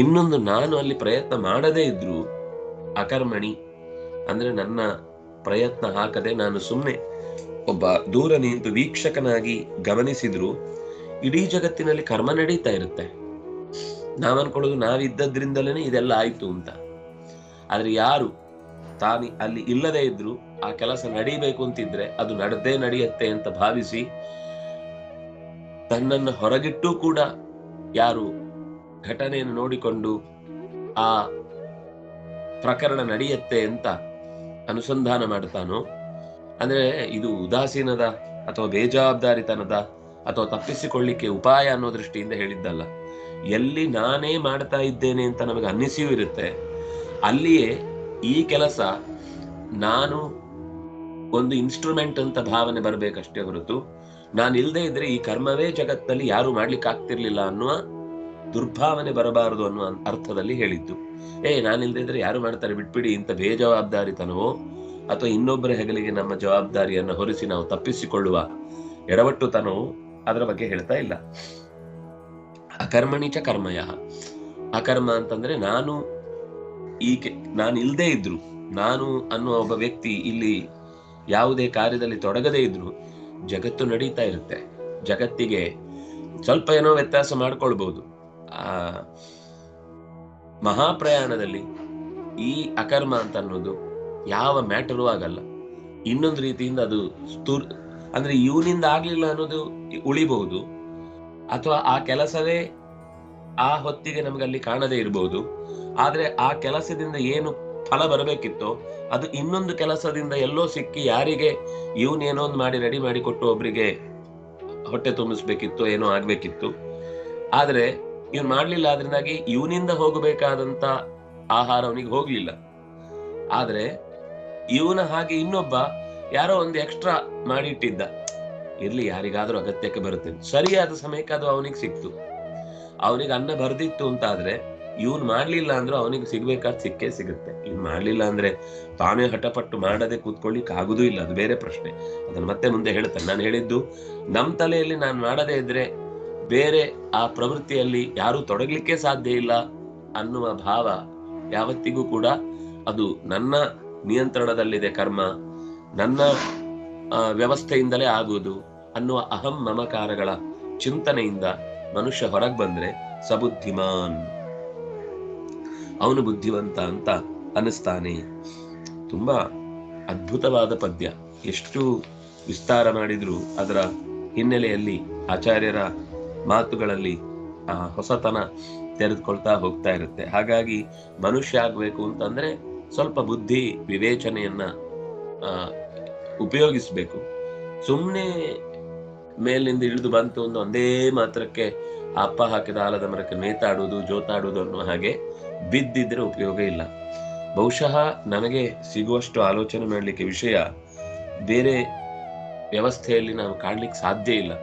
ಇನ್ನೊಂದು, ನಾನು ಅಲ್ಲಿ ಪ್ರಯತ್ನ ಮಾಡದೇ ಇದ್ರು ಅಕರ್ಮಣಿ ಅಂದ್ರೆ ನನ್ನ ಪ್ರಯತ್ನ ಹಾಕದೆ ನಾನು ಸುಮ್ಮನೆ ಒಬ್ಬ ದೂರ ನಿಂತು ವೀಕ್ಷಕನಾಗಿ ಗಮನಿಸಿದ್ರು ಇಡೀ ಜಗತ್ತಿನಲ್ಲಿ ಕರ್ಮ ನಡೀತಾ ಇರುತ್ತೆ. ನಾವನ್ಕೊಳ್ಳೋದು ನಾವಿದ್ದದ್ರಿಂದಲೇ ಇದೆಲ್ಲ ಆಯ್ತು ಅಂತ. ಆದ್ರೆ ಯಾರು ತಾನು ಅಲ್ಲಿ ಇಲ್ಲದೆ ಇದ್ರು ಆ ಕೆಲಸ ನಡೀಬೇಕು ಅಂತಿದ್ರೆ ಅದು ನಡೆಯುತ್ತೆ ಅಂತ ಭಾವಿಸಿ ತನ್ನನ್ನು ಹೊರಗಿಟ್ಟು ಕೂಡ ಯಾರು ಘಟನೆಯನ್ನು ನೋಡಿಕೊಂಡು ಆ ಪ್ರಕರಣ ನಡೆಯುತ್ತೆ ಅಂತ ಅನುಸಂಧಾನ ಮಾಡ್ತಾನೋ, ಅಂದ್ರೆ ಇದು ಉದಾಸೀನದ ಅಥವಾ ಬೇಜವಾಬ್ದಾರಿತನದ ಅಥವಾ ತಪ್ಪಿಸಿಕೊಳ್ಳಿಕ್ಕೆ ಉಪಾಯ ಅನ್ನೋ ದೃಷ್ಟಿಯಿಂದ ಹೇಳಿದ್ದಲ್ಲ. ಎಲ್ಲಿ ನಾನೇ ಮಾಡ್ತಾ ಇದ್ದೇನೆ ಅಂತ ನಮಗೆ ಅನ್ನಿಸಿಯೂ ಇರುತ್ತೆ, ಅಲ್ಲಿಯೇ ಈ ಕೆಲಸ ನಾನು ಒಂದು ಇನ್ಸ್ಟ್ರೂಮೆಂಟ್ ಅಂತ ಭಾವನೆ ಬರಬೇಕಷ್ಟೇ ಹೊರತು ನಾನು ಇಲ್ಲದೆ ಇದ್ರೆ ಈ ಕರ್ಮವೇ ಜಗತ್ತಲ್ಲಿ ಯಾರು ಮಾಡ್ಲಿಕ್ಕೆ ಆಗ್ತಿರ್ಲಿಲ್ಲ ಅನ್ನುವ ದುರ್ಭಾವನೆ ಬರಬಾರದು ಅನ್ನುವ ಅರ್ಥದಲ್ಲಿ ಹೇಳಿದ್ದು. ನಾನಿಲ್ದೇ ಇದ್ರೆ ಯಾರು ಮಾಡ್ತಾರೆ ಬಿಟ್ಬಿಡಿ ಇಂತ ಬೇಜವಾಬ್ದಾರಿತನವೋ ಅಥವಾ ಇನ್ನೊಬ್ಬರ ಹೆಗಲಿಗೆ ನಮ್ಮ ಜವಾಬ್ದಾರಿಯನ್ನು ಹೊರಿಸಿ ನಾವು ತಪ್ಪಿಸಿಕೊಳ್ಳುವ ಎಡವಟ್ಟುತನವೋ ಅದರ ಬಗ್ಗೆ ಹೇಳ್ತಾ ಇಲ್ಲ. ಅಕರ್ಮಣಿಚ ಕರ್ಮಯ, ಅಕರ್ಮ ಅಂತಂದ್ರೆ ನಾನು ಇಲ್ದೇ ಇದ್ರು, ನಾನು ಅನ್ನುವ ಒಬ್ಬ ವ್ಯಕ್ತಿ ಇಲ್ಲಿ ಯಾವುದೇ ಕಾರ್ಯದಲ್ಲಿ ತೊಡಗದೇ ಇದ್ರು ಜಗತ್ತು ನಡೀತಾ ಇರುತ್ತೆ. ಜಗತ್ತಿಗೆ ಸ್ವಲ್ಪ ಏನೋ ವ್ಯತ್ಯಾಸ ಮಾಡ್ಕೊಳ್ಬಹುದು. ಮಹಾಪ್ರಯಾಣದಲ್ಲಿ ಈ ಅಕರ್ಮ ಅಂತ ಅನ್ನೋದು ಯಾವ ಮ್ಯಾಟರೂ ಆಗಲ್ಲ. ಇನ್ನೊಂದು ರೀತಿಯಿಂದ ಅದು ಅಂದ್ರೆ ಇವನಿಂದ ಆಗ್ಲಿಲ್ಲ ಅನ್ನೋದು ಉಳಿಬಹುದು, ಅಥವಾ ಆ ಕೆಲಸವೇ ಆ ಹೊತ್ತಿಗೆ ನಮಗಲ್ಲಿ ಕಾಣದೇ ಇರಬಹುದು. ಆದ್ರೆ ಆ ಕೆಲಸದಿಂದ ಏನು ಫಲ ಬರಬೇಕಿತ್ತೋ ಅದು ಇನ್ನೊಂದು ಕೆಲಸದಿಂದ ಎಲ್ಲೋ ಸಿಕ್ಕಿ ಯಾರಿಗೆ ಇವನೇನೋ ಒಂದು ಮಾಡಿ ರೆಡಿ ಮಾಡಿ ಕೊಟ್ಟು ಒಬ್ರಿಗೆ ಹೊಟ್ಟೆ ತುಂಬಿಸ್ಬೇಕಿತ್ತು, ಏನೋ ಆಗ್ಬೇಕಿತ್ತು. ಆದ್ರೆ ಇವನ್ ಮಾಡ್ಲಿಲ್ಲ, ಅದರಿಂದಾಗಿ ಇವನಿಂದ ಹೋಗಬೇಕಾದಂತ ಆಹಾರ ಅವನಿಗೆ ಹೋಗ್ಲಿಲ್ಲ. ಆದ್ರೆ ಇವನ ಹಾಗೆ ಇನ್ನೊಬ್ಬ ಯಾರೋ ಒಂದು ಎಕ್ಸ್ಟ್ರಾ ಮಾಡಿ ಇಟ್ಟಿದ್ದ, ಇರ್ಲಿ ಯಾರಿಗಾದ್ರೂ ಅಗತ್ಯಕ್ಕೆ ಬರುತ್ತೆ, ಸರಿಯಾದ ಸಮಯಕ್ಕೆ ಅದು ಅವನಿಗೆ ಸಿಕ್ತು. ಅವನಿಗೆ ಅನ್ನ ಬರ್ದಿತ್ತು ಅಂತ ಆದ್ರೆ ಇವನ್ ಮಾಡ್ಲಿಲ್ಲ ಅಂದ್ರೂ ಅವನಿಗೆ ಸಿಗ್ಬೇಕಾದ ಸಿಕ್ಕೇ ಸಿಗುತ್ತೆ. ಇವ್ನು ಮಾಡ್ಲಿಲ್ಲ ಅಂದ್ರೆ ತಾನೇ ಹಠಪಟ್ಟು ಮಾಡದೆ ಕೂತ್ಕೊಳ್ಳಿಕ್ ಆಗುದೂ ಇಲ್ಲ, ಅದು ಬೇರೆ ಪ್ರಶ್ನೆ. ಅದನ್ನ ಮತ್ತೆ ಮುಂದೆ ಹೇಳ್ತಾನೆ. ನಾನು ಹೇಳಿದ್ದು ನಮ್ ತಲೆಯಲ್ಲಿ ನಾನು ಮಾಡದೇ ಇದ್ರೆ ಬೇರೆ ಆ ಪ್ರವೃತ್ತಿಯಲ್ಲಿ ಯಾರು ತೊಡಗ್ಲಿಕ್ಕೆ ಸಾಧ್ಯ ಇಲ್ಲ ಅನ್ನುವ ಭಾವ ಯಾವತ್ತಿಗೂ ಕೂಡ ಅದು ನನ್ನ ನಿಯಂತ್ರಣದಲ್ಲಿದೆ, ಕರ್ಮ ನನ್ನ ವ್ಯವಸ್ಥೆಯಿಂದಲೇ ಆಗುವುದು ಅನ್ನುವ ಅಹಂ ಮಮಕಾರಗಳ ಚಿಂತನೆಯಿಂದ ಮನುಷ್ಯ ಹೊರಗೆ ಬಂದ್ರೆ ಸಬುದ್ಧಿಮಾನ್, ಅವನು ಬುದ್ಧಿವಂತ ಅಂತ ಅನಿಸ್ತಾನೆ. ತುಂಬಾ ಅದ್ಭುತವಾದ ಪದ್ಯ. ಎಷ್ಟು ವಿಸ್ತಾರ ಮಾಡಿದ್ರು ಅದರ ಹಿನ್ನೆಲೆಯಲ್ಲಿ ಆಚಾರ್ಯರ ಮಾತುಗಳಲ್ಲಿ ಹೊಸತನ ತೆರೆದುಕೊಳ್ತಾ ಹೋಗ್ತಾ ಇರುತ್ತೆ. ಹಾಗಾಗಿ ಮನುಷ್ಯ ಆಗ್ಬೇಕು ಅಂತಂದ್ರೆ ಸ್ವಲ್ಪ ಬುದ್ಧಿ ವಿವೇಚನೆಯನ್ನ ಉಪಯೋಗಿಸ್ಬೇಕು. ಸುಮ್ಮನೆ ಮೇಲಿಂದ ಇಳಿದು ಬಂತು ಒಂದು ಒಂದೇ ಮಾತ್ರಕ್ಕೆ ಅಪ್ಪ ಹಾಕಿದ ಆಲದ ಮರಕ್ಕೆ ನೇತಾಡುವುದು ಜೋತಾಡುವುದು ಅನ್ನೋ ಹಾಗೆ ಬಿದ್ದಿದ್ರೆ ಉಪಯೋಗ ಇಲ್ಲ. ಬಹುಶಃ ನಮಗೆ ಸಿಗುವಷ್ಟು ಆಲೋಚನೆ ಮಾಡಲಿಕ್ಕೆ ವಿಷಯ ಬೇರೆ ವ್ಯವಸ್ಥೆಯಲ್ಲಿ ನಾವು ಕಾಣ್ಲಿಕ್ಕೆ ಸಾಧ್ಯ ಇಲ್ಲ.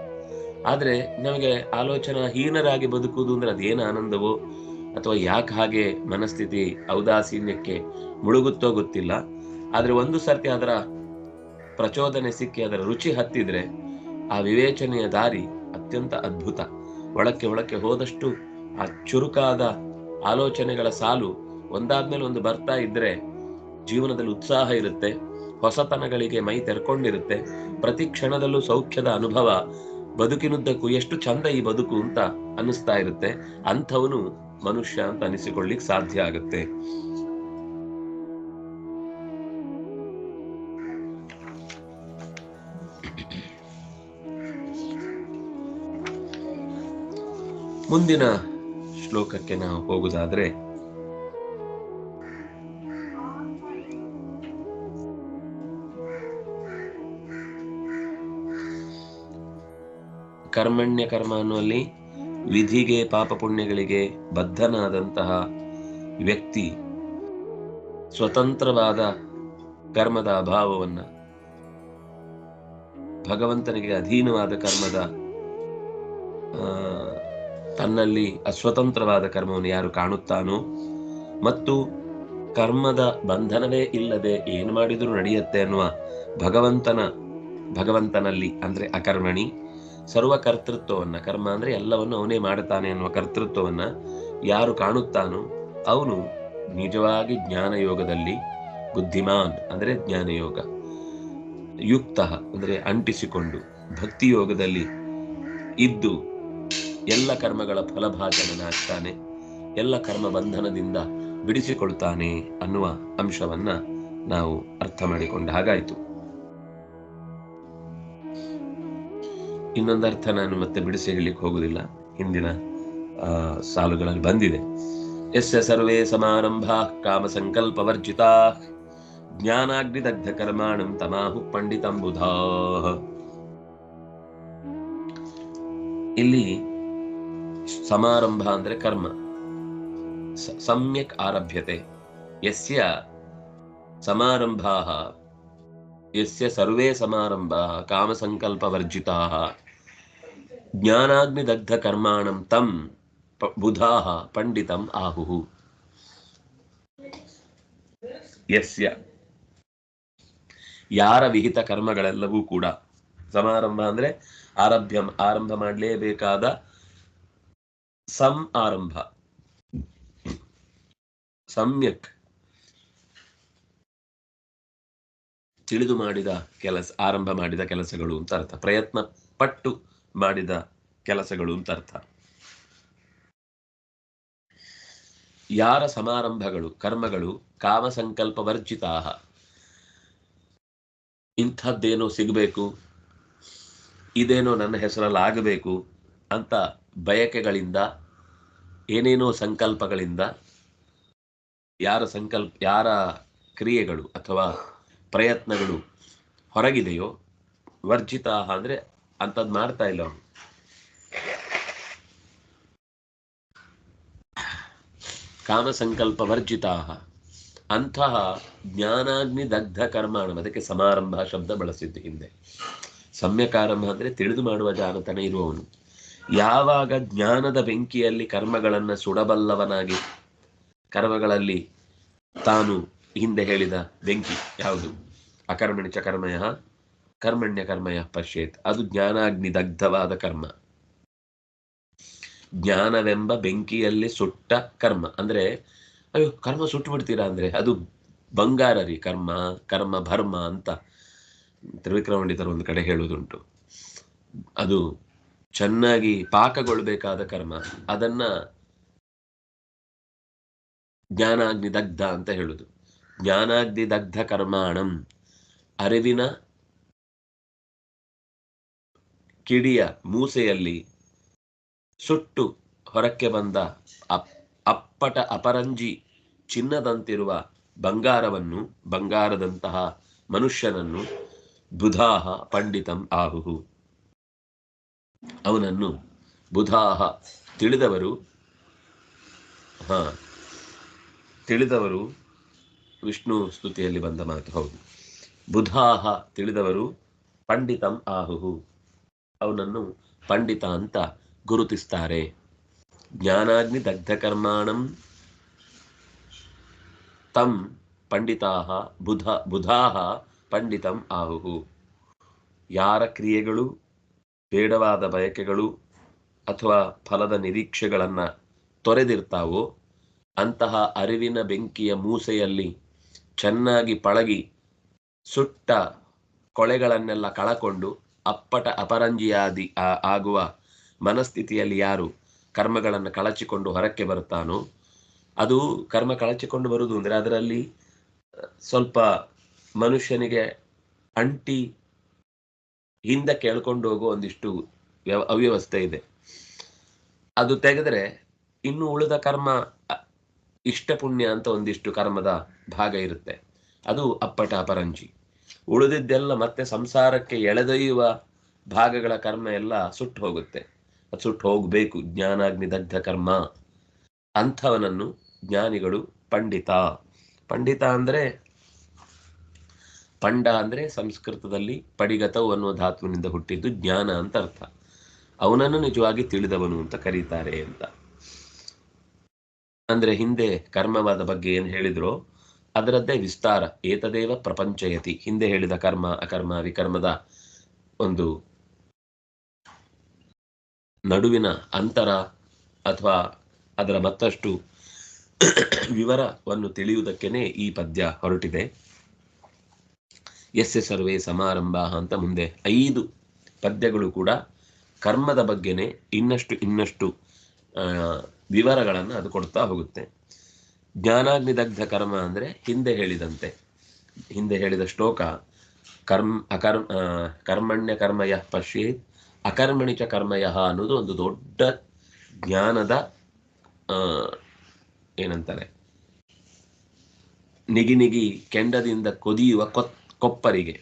ಆದ್ರೆ ನಮಗೆ ಆಲೋಚನಾ ಹೀನರಾಗಿ ಬದುಕುವುದು ಅಂದ್ರೆ ಅದೇನು ಆನಂದವೋ ಅಥವಾ ಯಾಕೆ ಹಾಗೆ ಮನಸ್ಥಿತಿ ಔದಾಸೀನ್ಯಕ್ಕೆ ಮುಳುಗುತ್ತೋ ಗೊತ್ತಿಲ್ಲ. ಆದರೆ ಒಂದು ಸರ್ತಿ ಅದರ ಪ್ರಚೋದನೆ ಸಿಕ್ಕಿ ಅದರ ರುಚಿ ಹತ್ತಿದ್ರೆ ಆ ವಿವೇಚನೆಯ ದಾರಿ ಅತ್ಯಂತ ಅದ್ಭುತ. ಒಳಕ್ಕೆ ಹೋದಷ್ಟು ಆ ಚುರುಕಾದ ಆಲೋಚನೆಗಳ ಸಾಲು ಒಂದಾದ್ಮೇಲೆ ಒಂದು ಬರ್ತಾ ಇದ್ರೆ ಜೀವನದಲ್ಲಿ ಉತ್ಸಾಹ ಇರುತ್ತೆ, ಹೊಸತನಗಳಿಗೆ ಮೈ ತೆರ್ಕೊಂಡಿರುತ್ತೆ, ಪ್ರತಿ ಕ್ಷಣದಲ್ಲೂ ಸೌಖ್ಯದ ಅನುಭವ, ಬದುಕಿನುದ್ದಕ್ಕೂ ಎಷ್ಟು ಚಂದ ಈ ಬದುಕು ಅಂತ ಅನ್ನಿಸ್ತಾ ಇರುತ್ತೆ. ಅಂಥವನು ಮನುಷ್ಯ ಅಂತ ಅನಿಸಿಕೊಳ್ಳಿಕ್ ಸಾಧ್ಯ ಆಗುತ್ತೆ. ಮುಂದಿನ ಶ್ಲೋಕಕ್ಕೆ ನಾವು ಹೋಗುವುದಾದ್ರೆ, ಕರ್ಮಣ್ಯ ಕರ್ಮ ಅನ್ನುವಲ್ಲಿ ವಿಧಿಗೆ ಪಾಪ ಪುಣ್ಯಗಳಿಗೆ ಬದ್ಧನಾದಂತಹ ವ್ಯಕ್ತಿ ಸ್ವತಂತ್ರವಾದ ಕರ್ಮದ ಅಭಾವವನ್ನ, ಭಗವಂತನಿಗೆ ಅಧೀನವಾದ ಕರ್ಮದ ತನ್ನಲ್ಲಿ ಅಸ್ವತಂತ್ರವಾದ ಕರ್ಮವನ್ನು ಯಾರು ಕಾಣುತ್ತಾನೋ ಮತ್ತು ಕರ್ಮದ ಬಂಧನವೇ ಇಲ್ಲದೆ ಏನು ಮಾಡಿದರೂ ನಡೆಯುತ್ತೆ ಅನ್ನುವ ಭಗವಂತನಲ್ಲಿ ಅಂದ್ರೆ ಅಕರ್ಮಣಿ ಸರ್ವ ಕರ್ತೃತ್ವವನ್ನ, ಕರ್ಮ ಅಂದ್ರೆ ಎಲ್ಲವನ್ನು ಅವನೇ ಮಾಡುತ್ತಾನೆ ಅನ್ನುವ ಕರ್ತೃತ್ವವನ್ನ ಯಾರು ಕಾಣುತ್ತಾನೋ ಅವನು ನಿಜವಾಗಿ ಜ್ಞಾನಯೋಗದಲ್ಲಿ ಬುದ್ಧಿಮಾನ್ ಅಂದ್ರೆ ಜ್ಞಾನಯೋಗ, ಯುಕ್ತ ಅಂದ್ರೆ ಅಂಟಿಸಿಕೊಂಡು ಭಕ್ತಿಯೋಗದಲ್ಲಿ ಇದ್ದು ಎಲ್ಲ ಕರ್ಮಗಳ ಫಲಭಾಜನನಾಗ್ತಾನೆ, ಎಲ್ಲ ಕರ್ಮ ಬಂಧನದಿಂದ ಬಿಡಿಸಿಕೊಳ್ತಾನೆ ಅನ್ನುವ ಅಂಶವನ್ನ ನಾವು ಅರ್ಥ ಮಾಡಿಕೊಂಡ ಹಾಗಾಯಿತು. ಇನ್ನೊಂದು ಅರ್ಥ ನಾನು ಮತ್ತೆ ಬಿಡಿಸಿ ಹೇಳಲಿಕ್ಕೆ ಹೋಗುದಿಲ್ಲ, ಹಿಂದಿನ ಸಾಲುಗಳಲ್ಲಿ ಬಂದಿದೆ. ಯಸ್ಯ ಸರ್ವೇ ಸಮಾರಂಭ ಕಾಮ ಸಂಕಲ್ಪ ವರ್ಜಿತಾ ಜ್ಞಾನಾಗ್ನಿದಗ್ಧ ಕರ್ಮಾಣಂ ತಮಾಹು ಪಂಡಿತಂ ಬುಧಾ. ಇಲ್ಲಿ ಸಮಾರಂಭ ಅಂದ್ರೆ ಕರ್ಮ, ಸಮ್ಯಕ್ ಆರಭ್ಯತೆ. ಯಸ್ಯ ಸಮಾರಂಭಾಃ ಯಸ್ಯ ಸರ್ವೇ ಸಮಾರಂಭಾಃ ಕಾಮ ಸಂಕಲ್ಪ ವರ್ಜಿತಾಃ ಜ್ಞಾನಾಗ್ನಿದಗ್ಧ ಕರ್ಮಾಣಂ ತಂ ಬುಧಾಃ ಪಂಡಿತಂ ಆಹುಃ. ಯಸ್ಯ ಯಾರ ವಿಹಿತ ಕರ್ಮಗಳೆಲ್ಲವೂ ಕೂಡ, ಸಮಾರಂಭ ಅಂದ್ರೆ ಆರಂಭ ಮಾಡಲೇಬೇಕಾದ ಆರಂಭ, ಸಮ್ಯಕ್ ತಿಳಿದು ಮಾಡಿದ ಕೆಲಸ, ಆರಂಭ ಮಾಡಿದ ಕೆಲಸಗಳು ಅಂತ ಅರ್ಥ, ಪ್ರಯತ್ನ ಪಟ್ಟು ಮಾಡಿದ ಕೆಲಸಗಳು ಅಂತ ಅರ್ಥ. ಯಾರ ಸಮಾರಂಭಗಳು ಕರ್ಮಗಳು ಕಾಮ ಸಂಕಲ್ಪ ವರ್ಜಿತಾ, ಇಂಥದ್ದೇನೋ ಸಿಗಬೇಕು, ಇದೇನೋ ನನ್ನ ಹೆಸರಲ್ಲಿ ಆಗಬೇಕು ಅಂತ ಬಯಕೆಗಳಿಂದ, ಏನೇನೋ ಸಂಕಲ್ಪಗಳಿಂದ ಯಾರ ಕ್ರಿಯೆಗಳು ಅಥವಾ ಪ್ರಯತ್ನಗಳು ಹೊರಗಿದೆಯೋ, ವರ್ಜಿತ ಅಂದ್ರೆ ಅಂಥದ್ದು ಮಾಡ್ತಾ ಇಲ್ಲ ಅವನು. ಕಾಮ ಸಂಕಲ್ಪ ವರ್ಜಿತಾ ಅಂತಹ ಜ್ಞಾನಾಗ್ನಿ ದಗ್ಧ ಕರ್ಮಾಣ, ಅದಕ್ಕೆ ಸಮಾರಂಭ ಶಬ್ದ ಬಳಸಿದ್ದು ಹಿಂದೆ. ಸಮ್ಯಕಾರಂಭ ಅಂದ್ರೆ ತಿಳಿದು ಮಾಡುವ ಜಾಣತನ ಇರುವವನು. ಯಾವಾಗ ಜ್ಞಾನದ ಬೆಂಕಿಯಲ್ಲಿ ಕರ್ಮಗಳನ್ನ ಸುಡಬಲ್ಲವನಾಗಿ, ಕರ್ಮಗಳಲ್ಲಿ ತಾನು ಹಿಂದೆ ಹೇಳಿದ ಬೆಂಕಿ ಯಾವುದು, ಅಕರ್ಮಣಿ ಚ ಕರ್ಮಯ ಕರ್ಮಣ್ಯ ಕರ್ಮಯ ಪಶ್ಯೇತ್, ಅದು ಜ್ಞಾನಾಗ್ನಿ ದಗ್ಧವಾದ ಕರ್ಮ. ಜ್ಞಾನವೆಂಬ ಬೆಂಕಿಯಲ್ಲಿ ಸುಟ್ಟ ಕರ್ಮ ಅಂದ್ರೆ, ಅಯ್ಯೋ ಕರ್ಮ ಸುಟ್ಟು ಬಿಡ್ತೀರಾ ಅಂದ್ರೆ ಅದು ಬಂಗಾರ ರೀ, ಕರ್ಮ ಭರ್ಮ ಅಂತ ತ್ರಿವಿಕ್ರಮ ಪಂಡಿತರು ಒಂದು ಕಡೆ ಹೇಳುವುದುಂಟು. ಅದು ಚೆನ್ನಾಗಿ ಪಾಕಗೊಳ್ಬೇಕಾದ ಕರ್ಮ, ಅದನ್ನ ಜ್ಞಾನಾಗ್ನಿ ದಗ್ಧ ಅಂತ ಹೇಳುದು. ಜ್ಞಾನಾಗ್ನಿ ದಗ್ಧ ಕರ್ಮಾಣಂ, ಅರಿವಿನ ಕಿಡಿಯ ಮೂಸೆಯಲ್ಲಿ ಸುಟ್ಟು ಹೊರಕ್ಕೆ ಬಂದ ಅಪ್ಪಟ ಅಪರಂಜಿ ಚಿನ್ನದಂತಿರುವ ಬಂಗಾರದಂತಹ ಮನುಷ್ಯನನ್ನು ಬುಧಾಹ ಪಂಡಿತಂ ಆಹುಹು, ಅವನನ್ನು ಬುಧಾಹ ತಿಳಿದವರು ವಿಷ್ಣು ಸ್ತುತಿಯಲ್ಲಿ ಬಂದ ಮಾತು, ಹೌದು. ಬುಧಾಹ ತಿಳಿದವರು, ಪಂಡಿತಂ ಆಹುಹು ಅವನನ್ನು ಪಂಡಿತ ಅಂತ ಗುರುತಿಸ್ತಾರೆ. ಜ್ಞಾನಾಗ್ನಿ ದಗ್ಧ ಕರ್ಮಾಣಂ ತಂ ಪಂಡಿತಾಹ ಬುಧಾಹ ಪಂಡಿತಂ ಆಹುಹು. ಯಾರ ಕ್ರಿಯೆಗಳು, ಬೇಡವಾದ ಬಯಕೆಗಳು ಅಥವಾ ಫಲದ ನಿರೀಕ್ಷೆಗಳನ್ನು ತೊರೆದಿರ್ತಾವೋ ಅಂತಹ ಅರಿವಿನ ಬೆಂಕಿಯ ಮೂಸೆಯಲ್ಲಿ ಚೆನ್ನಾಗಿ ಪಳಗಿ ಸುಟ್ಟ ಕೊಳೆಗಳನ್ನೆಲ್ಲ ಕಳಕೊಂಡು ಅಪ್ಪಟ ಅಪರಂಜಿಯಾದಿ ಆಗುವ ಮನಸ್ಥಿತಿಯಲ್ಲಿ ಯಾರು ಕರ್ಮಗಳನ್ನು ಕಳಚಿಕೊಂಡು ಹೊರಕ್ಕೆ ಬರ್ತಾನೋ, ಅದು ಕರ್ಮ ಕಳಚಿಕೊಂಡು ಬರುವುದು ಅಂದರೆ ಅದರಲ್ಲಿ ಸ್ವಲ್ಪ ಮನುಷ್ಯನಿಗೆ ಅಂಟಿ ಹಿಂದೆ ಕೇಳ್ಕೊಂಡು ಹೋಗೋ ಒಂದಿಷ್ಟು ಅವ್ಯವಸ್ಥೆ ಇದೆ. ಅದು ತೆಗೆದ್ರೆ ಇನ್ನು ಉಳಿದ ಕರ್ಮ ಇಷ್ಟ ಪುಣ್ಯ ಅಂತ ಒಂದಿಷ್ಟು ಕರ್ಮದ ಭಾಗ ಇರುತ್ತೆ, ಅದು ಅಪ್ಪಟ ಅಪರಂಜಿ. ಉಳಿದಿದ್ದೆಲ್ಲ ಮತ್ತೆ ಸಂಸಾರಕ್ಕೆ ಎಳೆದೊಯ್ಯುವ ಭಾಗಗಳ ಕರ್ಮ ಎಲ್ಲ ಸುಟ್ಟು ಹೋಗುತ್ತೆ. ಅದು ಸುಟ್ಟು ಹೋಗಬೇಕು. ಜ್ಞಾನಾಗ್ನಿ ದಗ್ಧ ಕರ್ಮ ಅಂಥವನನ್ನು ಜ್ಞಾನಿಗಳು ಪಂಡಿತ. ಪಂಡಿತ ಅಂದರೆ, ಪಂಡ ಅಂದರೆ ಸಂಸ್ಕೃತದಲ್ಲಿ ಪಡಿಗತವು ಅನ್ನುವ ಧಾತುವಿನಿಂದ ಹುಟ್ಟಿದ್ದು ಜ್ಞಾನ ಅಂತ ಅರ್ಥ. ಅವನನ್ನು ನಿಜವಾಗಿ ತಿಳಿದವನು ಅಂತ ಕರೀತಾರೆ ಅಂತ. ಅಂದ್ರೆ ಹಿಂದೆ ಕರ್ಮವಾದ ಬಗ್ಗೆ ಏನು ಹೇಳಿದ್ರೋ ಅದರದ್ದೇ ವಿಸ್ತಾರ. ಏತದೇವ ಪ್ರಪಂಚಯತಿ. ಹಿಂದೆ ಹೇಳಿದ ಕರ್ಮ ಅಕರ್ಮ ವಿಕರ್ಮದ ಒಂದು ನಡುವಿನ ಅಂತರ ಅಥವಾ ಅದರ ಮತ್ತಷ್ಟು ವಿವರವನ್ನು ತಿಳಿಯುವುದಕ್ಕೇನೆ ಈ ಪದ್ಯ ಹೊರಟಿದೆ. ಯಸ್ಯ ಸರ್ವೇ ಸಮಾರಂಭ ಅಂತ ಮುಂದೆ 5 ಪದ್ಯಗಳು ಕೂಡ ಕರ್ಮದ ಬಗ್ಗೆನೆ ಇನ್ನಷ್ಟು ವಿವರಗಳನ್ನು ಅದು ಕೊಡ್ತಾ ಹೋಗುತ್ತೆ. ಜ್ಞಾನಾಗ್ನಿ ದಗ್ಧ ಕರ್ಮ ಅಂದರೆ ಹಿಂದೆ ಹೇಳಿದ ಶ್ಲೋಕ ಕರ್ಮಣ್ಯ ಕರ್ಮಯ ಪಶ್ಯೇತ್ ಅಕರ್ಮಣಿ ಚ ಕರ್ಮಯ ಅನ್ನೋದು ಒಂದು ದೊಡ್ಡ ಜ್ಞಾನದ ಏನಂತಾರೆ, ನಿಗಿ ಕೆಂಡದಿಂದ ಕೊದಿಯುವ ಕೊಪ್ಪರಿಗೆ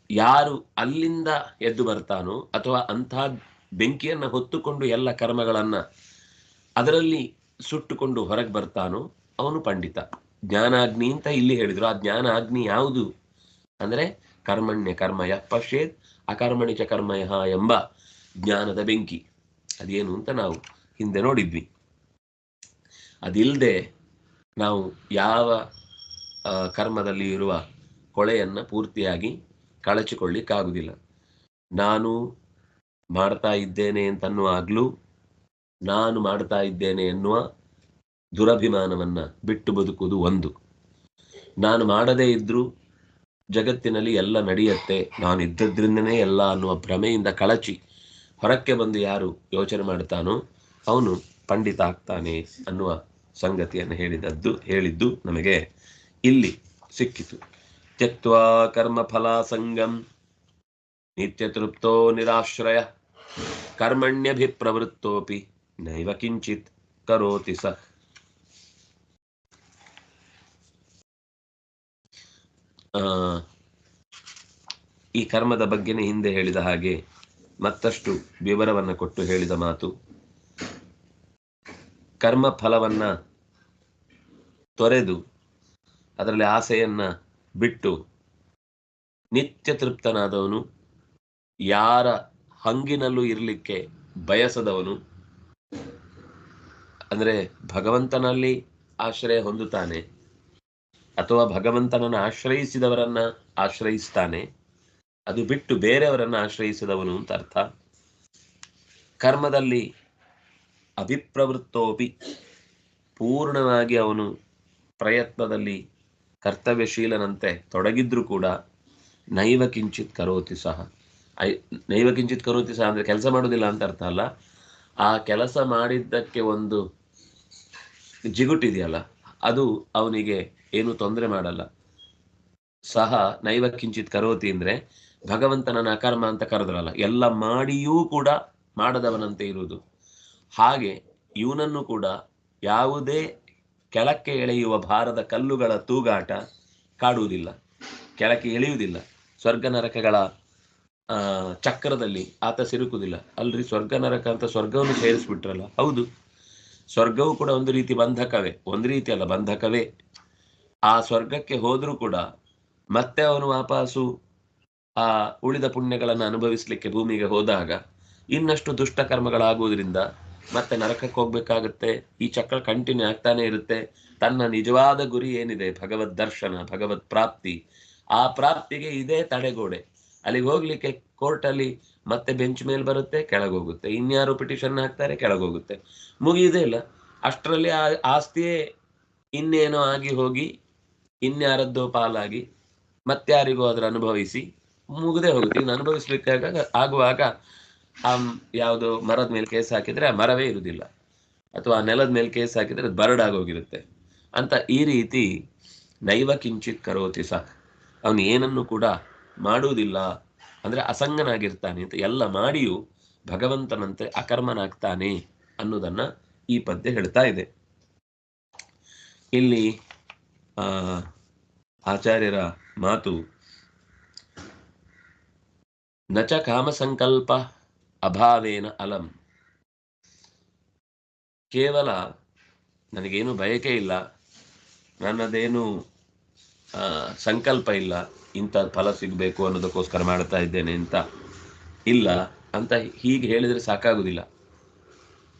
ಯಾರು ಅಲ್ಲಿಂದ ಎದ್ದು ಬರ್ತಾನೋ ಅಥವಾ ಅಂಥ ಬೆಂಕಿಯನ್ನು ಹೊತ್ತುಕೊಂಡು ಎಲ್ಲ ಕರ್ಮಗಳನ್ನ ಅದರಲ್ಲಿ ಸುಟ್ಟುಕೊಂಡು ಹೊರಗೆ ಬರ್ತಾನೋ ಅವನು ಪಂಡಿತ. ಜ್ಞಾನಾಗ್ನಿ ಅಂತ ಇಲ್ಲಿ ಹೇಳಿದ್ರು. ಆ ಜ್ಞಾನಾಗ್ನಿ ಯಾವುದು ಅಂದರೆ ಕರ್ಮಣ್ಯ ಕರ್ಮಯ ಪಶ್ಯೇತ್ ಅಕರ್ಮಣಿ ಚ ಕರ್ಮಯ ಎಂಬ ಜ್ಞಾನದ ಬೆಂಕಿ. ಅದೇನು ಅಂತ ನಾವು ಹಿಂದೆ ನೋಡಿದ್ವಿ. ಅದಿಲ್ಲದೆ ನಾವು ಯಾವ ಕರ್ಮದಲ್ಲಿ ಇರುವ ಕೊಳೆಯನ್ನು ಪೂರ್ತಿಯಾಗಿ ಕಳಚಿಕೊಳ್ಳಿಕ್ಕಾಗುವುದಿಲ್ಲ. ನಾನು ಮಾಡ್ತಾ ಇದ್ದೇನೆ ಅಂತನ್ನುವಾಗಲೂ ನಾನು ಮಾಡ್ತಾ ಇದ್ದೇನೆ ಎನ್ನುವ ದುರಭಿಮಾನವನ್ನು ಬಿಟ್ಟು ಬದುಕುವುದು ಒಂದು. ನಾನು ಮಾಡದೇ ಇದ್ರೂ ಜಗತ್ತಿನಲ್ಲಿ ಎಲ್ಲ ನಡೆಯುತ್ತೆ, ನಾನು ಇದ್ದದ್ರಿಂದನೇ ಎಲ್ಲ ಅನ್ನುವ ಭ್ರಮೆಯಿಂದ ಕಳಚಿ ಹೊರಕ್ಕೆ ಬಂದು ಯಾರು ಯೋಚನೆ ಮಾಡ್ತಾನೋ ಅವನು ಪಂಡಿತ ಆಗ್ತಾನೆ ಅನ್ನುವ ಸಂಗತಿಯನ್ನು ಹೇಳಿದ್ದು ನಮಗೆ ಇಲ್ಲಿ ಸಿಕ್ಕಿತು. ತ್ಯಕ್ತ್ವಾ ಕರ್ಮಫಲ ಸಂಗಂ ನಿತ್ಯತೃಪ್ತೋ ನಿರಾಶ್ರಯ ಕರ್ಮಣ್ಯಭಿಪ್ರವೃತ್ತೋಪಿ ನೈವ ಕಿಂಚಿತ್ ಕರೋತಿ ಸ. ಈ ಕರ್ಮದ ಬಗ್ಗೆನೇ ಹಿಂದೆ ಹೇಳಿದ ಹಾಗೆ ಮತ್ತಷ್ಟು ವಿವರವನ್ನು ಕೊಟ್ಟು ಹೇಳಿದ ಮಾತು. ಕರ್ಮ ಫಲವನ್ನ ತೊರೆದು ಅದರಲ್ಲಿ ಆಸೆಯನ್ನ ಬಿಟ್ಟು ನಿತ್ಯ ತೃಪ್ತನಾದವನು, ಯಾರ ಹಂಗಿನಲ್ಲೂ ಇರಲಿಕ್ಕೆ ಬಯಸದವನು, ಅಂದರೆ ಭಗವಂತನಲ್ಲಿ ಆಶ್ರಯ ಹೊಂದುತ್ತಾನೆ ಅಥವಾ ಭಗವಂತನನ್ನು ಆಶ್ರಯಿಸಿದವರನ್ನ ಆಶ್ರಯಿಸ್ತಾನೆ, ಅದು ಬಿಟ್ಟು ಬೇರೆಯವರನ್ನು ಆಶ್ರಯಿಸಿದವನು ಅಂತ ಅರ್ಥ. ಕರ್ಮದಲ್ಲಿ ಅಭಿಪ್ರವೃತ್ತೋಪಿ, ಪೂರ್ಣವಾಗಿ ಅವನು ಪ್ರಯತ್ನದಲ್ಲಿ ಕರ್ತವ್ಯಶೀಲನಂತೆ ತೊಡಗಿದ್ರೂ ಕೂಡ ನೈವ ಕಿಂಚಿತ್ ಕರೋತಿ ಸಹ. ನೈವ ಕಿಂಚಿತ್ ಕರೋತಿ ಸಹ ಅಂದರೆ ಕೆಲಸ ಮಾಡೋದಿಲ್ಲ ಅಂತ ಅರ್ಥ ಅಲ್ಲ. ಆ ಕೆಲಸ ಮಾಡಿದ್ದಕ್ಕೆ ಒಂದು ಜಿಗುಟಿದೆಯಲ್ಲ, ಅದು ಅವನಿಗೆ ಏನು ತೊಂದರೆ ಮಾಡಲ್ಲ. ಸಹ ನೈವ ಕಿಂಚಿತ್ ಕರೋತಿ ಅಂದರೆ ಭಗವಂತನನ್ನ ಅಕರ್ಮ ಅಂತ ಕರೆದ್ರಲ್ಲ, ಎಲ್ಲ ಮಾಡಿಯೂ ಕೂಡ ಮಾಡದವನಂತೆ ಇರುವುದು. ಹಾಗೆ ಇವನನ್ನು ಕೂಡ ಯಾವುದೇ ಕೆಳಕ್ಕೆ ಎಳೆಯುವ ಭಾರದ ಕಲ್ಲುಗಳ ತೂಗಾಟ ಕಾಡುವುದಿಲ್ಲ, ಕೆಳಕ್ಕೆ ಎಳೆಯುವುದಿಲ್ಲ. ಸ್ವರ್ಗ ನರಕಗಳ ಚಕ್ರದಲ್ಲಿ ಆತ ಸಿಲುಕುವುದಿಲ್ಲ. ಅಲ್ರಿ, ಸ್ವರ್ಗ ನರಕ ಅಂತ ಸ್ವರ್ಗವನ್ನು ಸೇರಿಸ್ಬಿಟ್ರಲ್ಲ. ಹೌದು, ಸ್ವರ್ಗವು ಕೂಡ ಒಂದು ರೀತಿ ಬಂಧಕವೇ, ಒಂದು ರೀತಿ ಅಲ್ಲ ಬಂಧಕವೇ. ಆ ಸ್ವರ್ಗಕ್ಕೆ ಹೋದ್ರೂ ಕೂಡ ಮತ್ತೆ ಅವನು ವಾಪಸ್ಸು ಆ ಉಳಿದ ಪುಣ್ಯಗಳನ್ನು ಅನುಭವಿಸಲಿಕ್ಕೆ ಭೂಮಿಗೆ ಹೋದಾಗ ಇನ್ನಷ್ಟು ದುಷ್ಟ ಕರ್ಮಗಳಾಗುವುದರಿಂದ ಮತ್ತೆ ನರಕಕ್ಕೆ ಹೋಗ್ಬೇಕಾಗತ್ತೆ. ಈ ಚಕ್ರ ಕಂಟಿನ್ಯೂ ಆಗ್ತಾನೆ ಇರುತ್ತೆ. ತನ್ನ ನಿಜವಾದ ಗುರಿ ಏನಿದೆ, ಭಗವದ್ ದರ್ಶನ, ಭಗವತ್ ಪ್ರಾಪ್ತಿ, ಆ ಪ್ರಾಪ್ತಿಗೆ ಇದೇ ತಡೆಗೋಡೆ. ಅಲ್ಲಿಗೆ ಹೋಗ್ಲಿಕ್ಕೆ ಕೋರ್ಟಲ್ಲಿ ಮತ್ತೆ ಬೆಂಚ್ ಮೇಲೆ ಬರುತ್ತೆ, ಕೆಳಗೋಗುತ್ತೆ. ಇನ್ಯಾರು ಪಿಟಿಷನ್ ಹಾಕ್ತಾರೆ, ಕೆಳಗೋಗುತ್ತೆ. ಮುಗಿಯುವುದೇ ಇಲ್ಲ. ಅಷ್ಟರಲ್ಲಿ ಆ ಆಸ್ತಿಯೇ ಇನ್ನೇನೋ ಆಗಿ ಹೋಗಿ ಇನ್ಯಾರದ್ದೋ ಪಾಲಾಗಿ ಮತ್ಯಾರಿಗೋ ಅದರ ಅನುಭವಿಸಿ ಮುಗದೆ ಹೋಗುತ್ತೆ. ಇನ್ನು ಅನುಭವಿಸ್ಲಿಕ್ಕಾಗ ಆಗುವಾಗ ಯಾವುದೋ ಮರದ ಮೇಲೆ ಕೇಸ್ ಹಾಕಿದ್ರೆ ಆ ಮರವೇ ಇರುವುದಿಲ್ಲ, ಅಥವಾ ನೆಲದ ಮೇಲೆ ಕೇಸ್ ಹಾಕಿದ್ರೆ ಅದು ಬರಡಾಗೋಗಿರುತ್ತೆ ಅಂತ. ಈ ರೀತಿ ನೈವ ಕಿಂಚಿತ್ ಕರೋತಿ ಸಹ, ಅವನು ಏನನ್ನು ಕೂಡ ಮಾಡುವುದಿಲ್ಲ, ಅಂದ್ರೆ ಅಸಂಗನಾಗಿರ್ತಾನೆ ಅಂತ. ಎಲ್ಲ ಮಾಡಿಯೂ ಭಗವಂತನಂತೆ ಅಕರ್ಮನಾಗ್ತಾನೆ ಅನ್ನೋದನ್ನ ಈ ಪದ್ಯ ಹೇಳ್ತಾ ಇದೆ. ಇಲ್ಲಿ ಆಚಾರ್ಯರ ಮಾತು, ನಚ ಕಾಮಸಂಕಲ್ಪ ಅಭಾವೇನ ಅಲಂ. ಕೇವಲ ನನಗೇನು ಬಯಕೆ ಇಲ್ಲ, ನನ್ನದೇನು ಸಂಕಲ್ಪ ಇಲ್ಲ, ಇಂಥ ಫಲ ಸಿಗಬೇಕು ಅನ್ನೋದಕ್ಕೋಸ್ಕರ ಮಾಡ್ತಾ ಇದ್ದೇನೆ ಅಂತ ಇಲ್ಲ ಅಂತ ಹೀಗೆ ಹೇಳಿದರೆ ಸಾಕಾಗುವುದಿಲ್ಲ.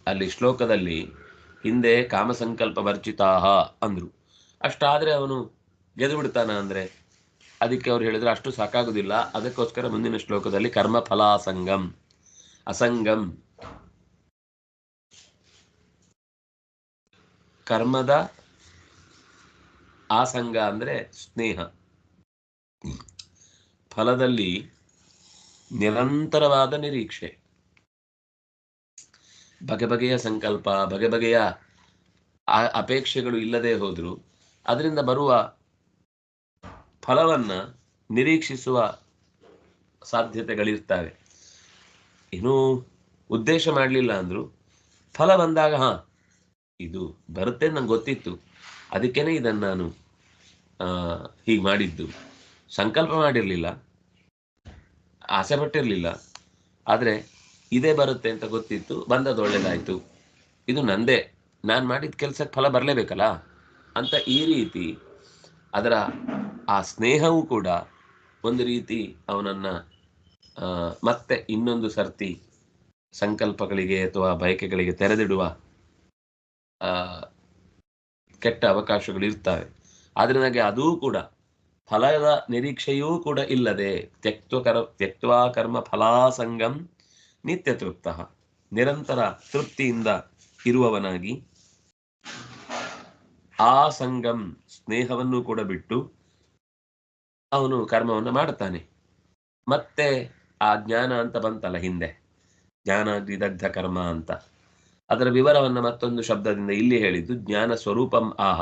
ಅಲ್ಲಿ ಶ್ಲೋಕದಲ್ಲಿ ಹಿಂದೆ ಕಾಮಸಂಕಲ್ಪ ವರ್ಜಿತಾಹ ಅಂದ್ರು. ಅಷ್ಟಾದರೆ ಅವನು ಗೆದ್ದು ಬಿಡ್ತಾನ ಅಂದರೆ ಅದಕ್ಕೆ ಅವ್ರು ಹೇಳಿದ್ರೆ ಅಷ್ಟು ಸಾಕಾಗುವುದಿಲ್ಲ. ಅದಕ್ಕೋಸ್ಕರ ಮುಂದಿನ ಶ್ಲೋಕದಲ್ಲಿ ಕರ್ಮ ಫಲಾಸಂಗಂ, ಅಸಂಗಂ, ಕರ್ಮದ ಆಸಂಗ ಅಂದರೆ ಸ್ನೇಹ, ಫಲದಲ್ಲಿ ನಿರಂತರವಾದ ನಿರೀಕ್ಷೆ, ಬಗೆ ಬಗೆಯ ಸಂಕಲ್ಪ, ಬಗೆ ಬಗೆಯ ಅಪೇಕ್ಷೆಗಳು ಇಲ್ಲದೆ ಹೋದ್ರು ಅದರಿಂದ ಬರುವ ಫಲವನ್ನ ನಿರೀಕ್ಷಿಸುವ ಸಾಧ್ಯತೆಗಳಿರ್ತವೆ. ಇನ್ನೂ ಉದ್ದೇಶ ಮಾಡಲಿಲ್ಲ ಅಂದ್ರು ಫಲ ಬಂದಾಗ ಇದು ಬರುತ್ತೆ ನಂಗೆ ಗೊತ್ತಿತ್ತು, ಅದಕ್ಕೇನೆ ಇದನ್ನು ನಾನು ಹೀಗೆ ಮಾಡಿದ್ದು, ಸಂಕಲ್ಪ ಮಾಡಿರಲಿಲ್ಲ, ಆಸೆ ಪಟ್ಟಿರಲಿಲ್ಲ, ಆದರೆ ಇದೇ ಬರುತ್ತೆ ಅಂತ ಗೊತ್ತಿತ್ತು, ಬಂದದ್ದು ಒಳ್ಳೇದಾಯಿತು, ಇದು ನಂದೇ, ನಾನು ಮಾಡಿದ ಕೆಲಸಕ್ಕೆ ಫಲ ಬರಲೇಬೇಕಲ್ಲ ಅಂತ. ಈ ರೀತಿ ಅದರ ಆ ಸ್ನೇಹವೂ ಕೂಡ ಒಂದು ರೀತಿ ಅವನನ್ನು ಮತ್ತೆ ಇನ್ನೊಂದು ಸರ್ತಿ ಸಂಕಲ್ಪಗಳಿಗೆ ಅಥವಾ ಬಯಕೆಗಳಿಗೆ ತೆರೆದಿಡುವ ಕೆಟ್ಟ ಅವಕಾಶಗಳು ಇರ್ತವೆ. ಆದ್ರಿಂದಾಗಿ ಅದೂ ಕೂಡ ಫಲದ ನಿರೀಕ್ಷೆಯೂ ಕೂಡ ಇಲ್ಲದೆ ತ್ಯಕ್ತ್ವಾ ಕರ್ಮ ಫಲಾಸಂಗಂ ನಿತ್ಯ ತೃಪ್ತ, ನಿರಂತರ ತೃಪ್ತಿಯಿಂದ ಇರುವವನಾಗಿ, ಆ ಸಂಗಂ ಸ್ನೇಹವನ್ನು ಕೂಡ ಬಿಟ್ಟು ಅವನು ಕರ್ಮವನ್ನು ಮಾಡುತ್ತಾನೆ. ಮತ್ತೆ ಆ ಜ್ಞಾನ ಅಂತ ಬಂತಲ್ಲ ಹಿಂದೆ, ಜ್ಞಾನಾಗ್ನಿದಗ್ಧ ಕರ್ಮ ಅಂತ, ಅದರ ವಿವರವನ್ನ ಮತ್ತೊಂದು ಶಬ್ದದಿಂದ ಇಲ್ಲಿ ಹೇಳಿದ್ದು, ಜ್ಞಾನ ಸ್ವರೂಪಂ ಆಹ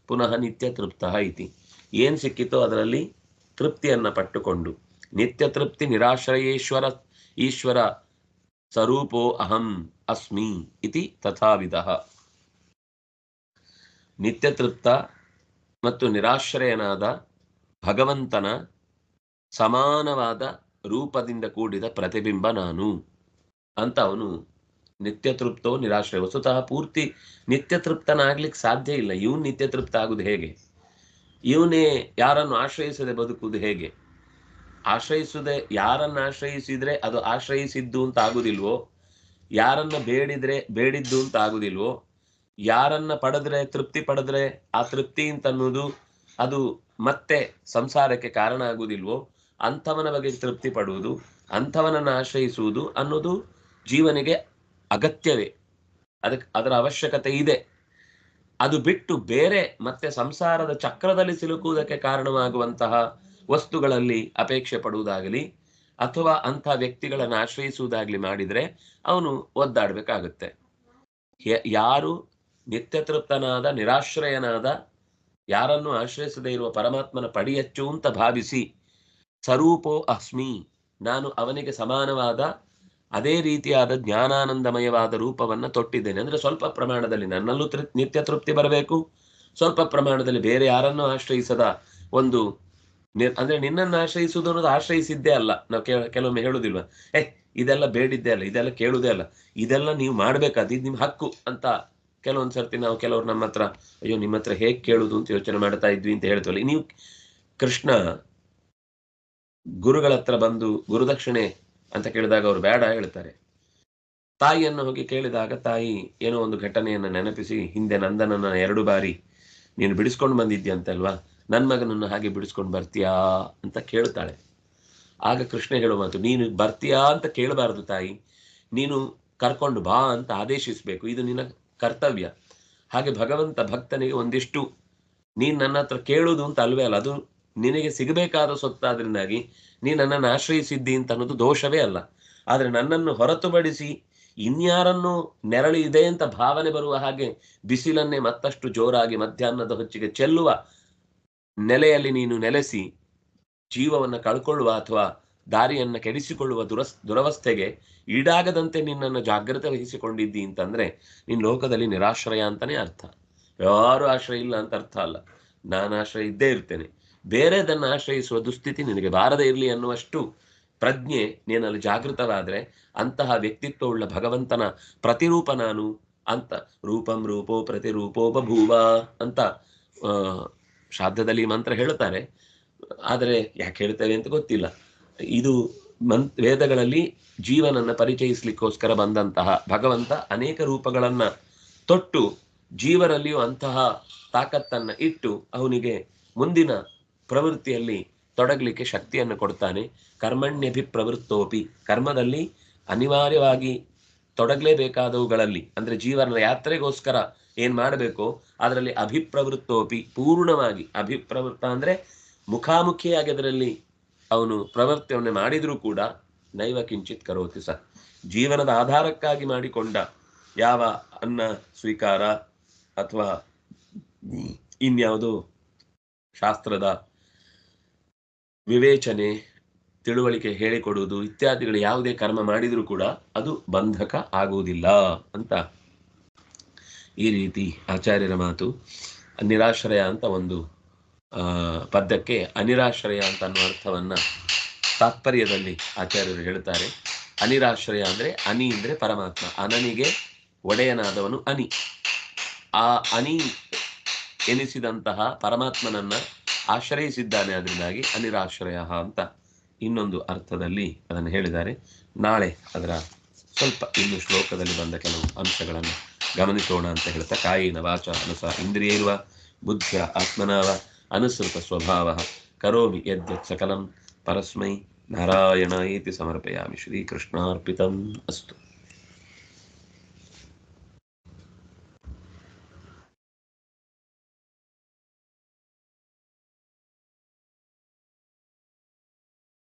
ಪುನಃ ನಿತ್ಯ ತೃಪ್ತ ಇತಿ. ಏನ್ ಸಿಕ್ಕಿತೋ ಅದರಲ್ಲಿ ತೃಪ್ತಿಯನ್ನ ಪಟ್ಟುಕೊಂಡು, ನಿತ್ಯ ತೃಪ್ತಿ ನಿರಾಶ್ರಯೇಶ್ವರ ಈಶ್ವರ ಸ್ವರೂಪೋ ಅಹಂ ಅಸ್ಮಿ ಇತಿ ತಥಾವಿಧ. ನಿತ್ಯ ತೃಪ್ತ ಮತ್ತು ನಿರಾಶ್ರಯನಾದ ಭಗವಂತನ ಸಮಾನವಾದ ರೂಪದಿಂದ ಕೂಡಿದ ಪ್ರತಿಬಿಂಬ ನಾನು ಅಂತ ಅವನು ನಿತ್ಯ ತೃಪ್ತೋ ನಿರಾಶ್ರಯ. ವಸ್ತುತಃ ಪೂರ್ತಿ ನಿತ್ಯ ತೃಪ್ತನಾಗ್ಲಿಕ್ಕೆ ಸಾಧ್ಯ ಇಲ್ಲ. ಇವನು ನಿತ್ಯ ತೃಪ್ತ ಆಗುದು ಹೇಗೆ? ಇವನೇ ಯಾರನ್ನು ಆಶ್ರಯಿಸದೆ ಬದುಕುವುದು ಹೇಗೆ? ಆಶ್ರಯಿಸದೆ, ಯಾರನ್ನು ಆಶ್ರಯಿಸಿದ್ರೆ ಅದು ಆಶ್ರಯಿಸಿದ್ದು ಅಂತ ಆಗುದಿಲ್ವೋ, ಯಾರನ್ನ ಬೇಡಿದ್ರೆ ಬೇಡಿದ್ದು ಅಂತ ಆಗುದಿಲ್ವೋ, ಯಾರನ್ನ ಪಡೆದ್ರೆ ತೃಪ್ತಿ ಪಡೆದ್ರೆ ಆ ತೃಪ್ತಿ ಅಂತ ಅನ್ನೋದು ಅದು ಮತ್ತೆ ಸಂಸಾರಕ್ಕೆ ಕಾರಣ ಆಗುವುದಿಲ್ವೋ, ಅಂಥವನ ಬಗ್ಗೆ ತೃಪ್ತಿ ಪಡುವುದು, ಅಂಥವನನ್ನು ಆಶ್ರಯಿಸುವುದು ಅನ್ನೋದು ಜೀವನಿಗೆ ಅಗತ್ಯವೇ, ಅದರ ಅವಶ್ಯಕತೆ ಇದೆ. ಅದು ಬಿಟ್ಟು ಬೇರೆ ಮತ್ತೆ ಸಂಸಾರದ ಚಕ್ರದಲ್ಲಿ ಸಿಲುಕುವುದಕ್ಕೆ ಕಾರಣವಾಗುವಂತಹ ವಸ್ತುಗಳಲ್ಲಿ ಅಪೇಕ್ಷೆ ಪಡುವುದಾಗಲಿ ಅಥವಾ ಅಂಥ ವ್ಯಕ್ತಿಗಳನ್ನು ಆಶ್ರಯಿಸುವುದಾಗಲಿ ಮಾಡಿದರೆ ಅವನು ಒದ್ದಾಡಬೇಕಾಗುತ್ತೆ. ಯಾರು ನಿತ್ಯ ತೃಪ್ತನಾದ ನಿರಾಶ್ರಯನಾದ ಯಾರನ್ನು ಆಶ್ರಯಿಸದೇ ಇರುವ ಪರಮಾತ್ಮನ ಪಡಿಯಚ್ಚು ಅಂತ ಭಾವಿಸಿ ಸ್ವರೂಪೋ ಅಸ್ಮಿ, ನಾನು ಅವನಿಗೆ ಸಮಾನವಾದ ಅದೇ ರೀತಿಯಾದ ಜ್ಞಾನಾನಂದಮಯವಾದ ರೂಪವನ್ನು ತೊಟ್ಟಿದ್ದೇನೆ. ಅಂದ್ರೆ ಸ್ವಲ್ಪ ಪ್ರಮಾಣದಲ್ಲಿ ನನ್ನಲ್ಲೂ ನಿತ್ಯ ತೃಪ್ತಿ ಬರಬೇಕು, ಸ್ವಲ್ಪ ಪ್ರಮಾಣದಲ್ಲಿ ಬೇರೆ ಯಾರನ್ನೂ ಆಶ್ರಯಿಸದ ಒಂದು ಅಂದ್ರೆ ನಿನ್ನನ್ನು ಆಶ್ರಯಿಸುವುದು ಅನ್ನೋದು ಆಶ್ರಯಿಸಿದ್ದೇ ಅಲ್ಲ. ನಾವು ಕೆಲವೊಮ್ಮೆ ಹೇಳುದಿಲ್ವ, ಇದೆಲ್ಲ ಬೇಡಿದ್ದೇ ಅಲ್ಲ, ಇದೆಲ್ಲ ಕೇಳುವುದೇ ಅಲ್ಲ, ಇದೆಲ್ಲ ನೀವು ಮಾಡ್ಬೇಕಾದ, ಇದು ನಿಮ್ಮ ಹಕ್ಕು ಅಂತ ಕೆಲವೊಂದು ಸರ್ತಿ ನಾವು ಕೆಲವರು ನಮ್ಮ ಹತ್ರ ಅಯ್ಯೋ ನಿಮ್ಮ ಹತ್ರ ಹೇಗೆ ಕೇಳುದು ಅಂತ ಯೋಚನೆ ಮಾಡ್ತಾ ಇದ್ವಿ ಅಂತ ಹೇಳ್ತೀವಲ್ಲ. ನೀವು ಕೃಷ್ಣ ಗುರುಗಳ ಹತ್ರ ಬಂದು ಗುರುದಕ್ಷಿಣೆ ಅಂತ ಕೇಳಿದಾಗ ಅವರು ಬೇಡ ಹೇಳ್ತಾರೆ. ತಾಯಿಯನ್ನು ಹೋಗಿ ಕೇಳಿದಾಗ ತಾಯಿ ಏನೋ ಒಂದು ಘಟನೆಯನ್ನು ನೆನಪಿಸಿ, ಹಿಂದೆ ನಂದನನ್ನ 2 ಬಾರಿ ನೀನು ಬಿಡಿಸ್ಕೊಂಡು ಬಂದಿದ್ಯಂತಲ್ವಾ, ನನ್ನ ಮಗನನ್ನು ಹಾಗೆ ಬಿಡಿಸ್ಕೊಂಡು ಬರ್ತೀಯಾ ಅಂತ ಕೇಳ್ತಾಳೆ. ಆಗ ಕೃಷ್ಣ ಹೇಳೋ ಮಾತು, ನೀನು ಬರ್ತೀಯಾ ಅಂತ ಕೇಳಬಾರದು ತಾಯಿ, ನೀನು ಕರ್ಕೊಂಡು ಬಾ ಅಂತ ಆದೇಶಿಸಬೇಕು, ಇದು ನಿನ್ನ ಕರ್ತವ್ಯ. ಹಾಗೆ ಭಗವಂತ ಭಕ್ತನಿಗೆ ಒಂದಿಷ್ಟು ನೀನು ನನ್ನ ಹತ್ರ ಕೇಳುವುದು ಅಂತ ಅಲ್ವೇ ಅಲ್ಲ, ಅದು ನಿನಗೆ ಸಿಗಬೇಕಾದ ಸೊತ್ತಾದ್ರಿಂದಾಗಿ ನೀನು ನನ್ನನ್ನು ಆಶ್ರಯಿಸಿದ್ದಿ ಅಂತ ಅನ್ನೋದು ದೋಷವೇ ಅಲ್ಲ. ಆದರೆ ನನ್ನನ್ನು ಹೊರತುಪಡಿಸಿ ಇನ್ಯಾರನ್ನು ನೆರಳು ಇದೆ ಅಂತ ಭಾವನೆ ಬರುವ ಹಾಗೆ ಬಿಸಿಲನ್ನೇ ಮತ್ತಷ್ಟು ಜೋರಾಗಿ ಮಧ್ಯಾಹ್ನದ ಹೊತ್ತಿಗೆ ಚೆಲ್ಲುವ ನೆಲೆಯಲ್ಲಿ ನೀನು ನೆಲೆಸಿ ಜೀವವನ್ನು ಕಳ್ಕೊಳ್ಳುವ ಅಥವಾ ದಾರಿಯನ್ನು ಕೆಡಿಸಿಕೊಳ್ಳುವ ದುರವಸ್ಥೆಗೆ ಈಡಾಗದಂತೆ ನಿನ್ನನ್ನು ಜಾಗ್ರತೆ ವಹಿಸಿಕೊಂಡಿದ್ದಿ ಅಂತಂದ್ರೆ ನಿನ್ನ ಲೋಕದಲ್ಲಿ ನಿರಾಶ್ರಯ ಅಂತಾನೆ ಅರ್ಥ. ಯಾರು ಆಶ್ರಯ ಇಲ್ಲ ಅಂತ ಅರ್ಥ ಅಲ್ಲ. ನಾನು ಆಶ್ರಯ ಇದ್ದೇ ಇರ್ತೇನೆ, ಬೇರೆದನ್ನು ಆಶ್ರಯಿಸುವ ದುಸ್ಥಿತಿ ನಿನಗೆ ಬಾರದೇ ಇರಲಿ ಅನ್ನುವಷ್ಟು ಪ್ರಜ್ಞೆ ನೀನಲ್ಲಿ ಜಾಗೃತವಾದರೆ ಅಂತಹ ವ್ಯಕ್ತಿತ್ವವುಳ್ಳ ಭಗವಂತನ ಪ್ರತಿರೂಪ ನಾನು ಅಂತ. ರೂಪಂ ರೂಪೋ ಪ್ರತಿರೂಪೋಪಭೂವ ಅಂತ ಶ್ರಾದ್ದದಲ್ಲಿ ಮಂತ್ರ ಹೇಳ್ತಾರೆ. ಆದರೆ ಯಾಕೆ ಹೇಳ್ತೇವೆ ಅಂತ ಗೊತ್ತಿಲ್ಲ. ಇದು ವೇದಗಳಲ್ಲಿ ಜೀವನನ್ನು ಪರಿಚಯಿಸಲಿಕ್ಕೋಸ್ಕರ ಬಂದಂತಹ ಭಗವಂತ ಅನೇಕ ರೂಪಗಳನ್ನ ತೊಟ್ಟು ಜೀವರಲ್ಲಿಯೂ ಅಂತಹ ತಾಕತ್ತನ್ನು ಇಟ್ಟು ಅವನಿಗೆ ಮುಂದಿನ ಪ್ರವೃತ್ತಿಯಲ್ಲಿ ತೊಡಗಲಿಕ್ಕೆ ಶಕ್ತಿಯನ್ನು ಕೊಡ್ತಾನೆ. ಕರ್ಮಣ್ಯಭಿಪ್ರವೃತ್ತೋಪಿ, ಕರ್ಮದಲ್ಲಿ ಅನಿವಾರ್ಯವಾಗಿ ತೊಡಗಲೇಬೇಕಾದವುಗಳಲ್ಲಿ ಅಂದರೆ ಜೀವನ ಯಾತ್ರೆಗೋಸ್ಕರ ಏನ್ ಮಾಡಬೇಕೋ ಅದರಲ್ಲಿ ಅಭಿಪ್ರವೃತ್ತೋಪಿ, ಪೂರ್ಣವಾಗಿ ಅಭಿಪ್ರವೃತ್ತ ಅಂದರೆ ಮುಖಾಮುಖಿಯಾಗಿ ಅದರಲ್ಲಿ ಅವನು ಪ್ರವೃತ್ತಿಯನ್ನು ಮಾಡಿದರೂ ಕೂಡ ನೈವ ಕಿಂಚಿತ್ ಕರೋತಿ ಸ, ಜೀವನದ ಆಧಾರಕ್ಕಾಗಿ ಮಾಡಿಕೊಂಡ ಯಾವ ಅನ್ನ ಸ್ವೀಕಾರ ಅಥವಾ ಇನ್ಯಾವುದೋ ಶಾಸ್ತ್ರದ ವಿವೇಚನೆ ತಿಳುವಳಿಕೆ ಹೇಳಿಕೊಡುವುದು ಇತ್ಯಾದಿಗಳು ಯಾವುದೇ ಕರ್ಮ ಮಾಡಿದರೂ ಕೂಡ ಅದು ಬಂಧಕ ಆಗುವುದಿಲ್ಲ ಅಂತ ಈ ರೀತಿ ಆಚಾರ್ಯರ ಮಾತು. ನಿರಾಶ್ರಯ ಅಂತ ಒಂದು ಪದ್ಯಕ್ಕೆ ಅನಿರಾಶ್ರಯ ಅಂತ ಅನ್ನುವ ಅರ್ಥವನ್ನ ತಾತ್ಪರ್ಯದಲ್ಲಿ ಆಚಾರ್ಯರು ಹೇಳ್ತಾರೆ. ಅನಿರಾಶ್ರಯ ಅಂದ್ರೆ ಅನಿ ಅಂದ್ರೆ ಪರಮಾತ್ಮ, ಅನನಿಗೆ ಒಡೆಯನಾದವನು ಅನಿ. ಆ ಅನಿ ಎನಿಸಿದಂತಹ ಪರಮಾತ್ಮನನ್ನ ಆಶ್ರಯಿಸಿದ್ದಾನೆ, ಅದರಿಂದಾಗಿ ಅನಿರಾಶ್ರಯ ಅಂತ ಇನ್ನೊಂದು ಅರ್ಥದಲ್ಲಿ ಅದನ್ನು ಹೇಳಿದ್ದಾರೆ. ನಾಳೆ ಅದರ ಸ್ವಲ್ಪ ಇನ್ನು ಶ್ಲೋಕದಲ್ಲಿ ಬಂದ ಕೆಲವು ಅಂಶಗಳನ್ನು ಗಮನಿಸೋಣ ಅಂತ ಹೇಳ್ತಾ, ಕಾಯಿನ ವಾಚ ಅನುಸ ಇಂದ್ರಿಯೈರ್ವ ಬುದ್ಧ್ಯ ಆತ್ಮನಾವ ಅನುಸೃತ ಸ್ವಭಾವ ಕರೋಮಿ ಯದ್ಯತ್ ಸಕಲಂ ಪರಸ್ಮೈ ನಾರಾಯಣಾಯೇತಿ ಸಮರ್ಪಯಾಮಿ. ಶ್ರೀಕೃಷ್ಣಾರ್ಪಿತಂ ಅಸ್ತು.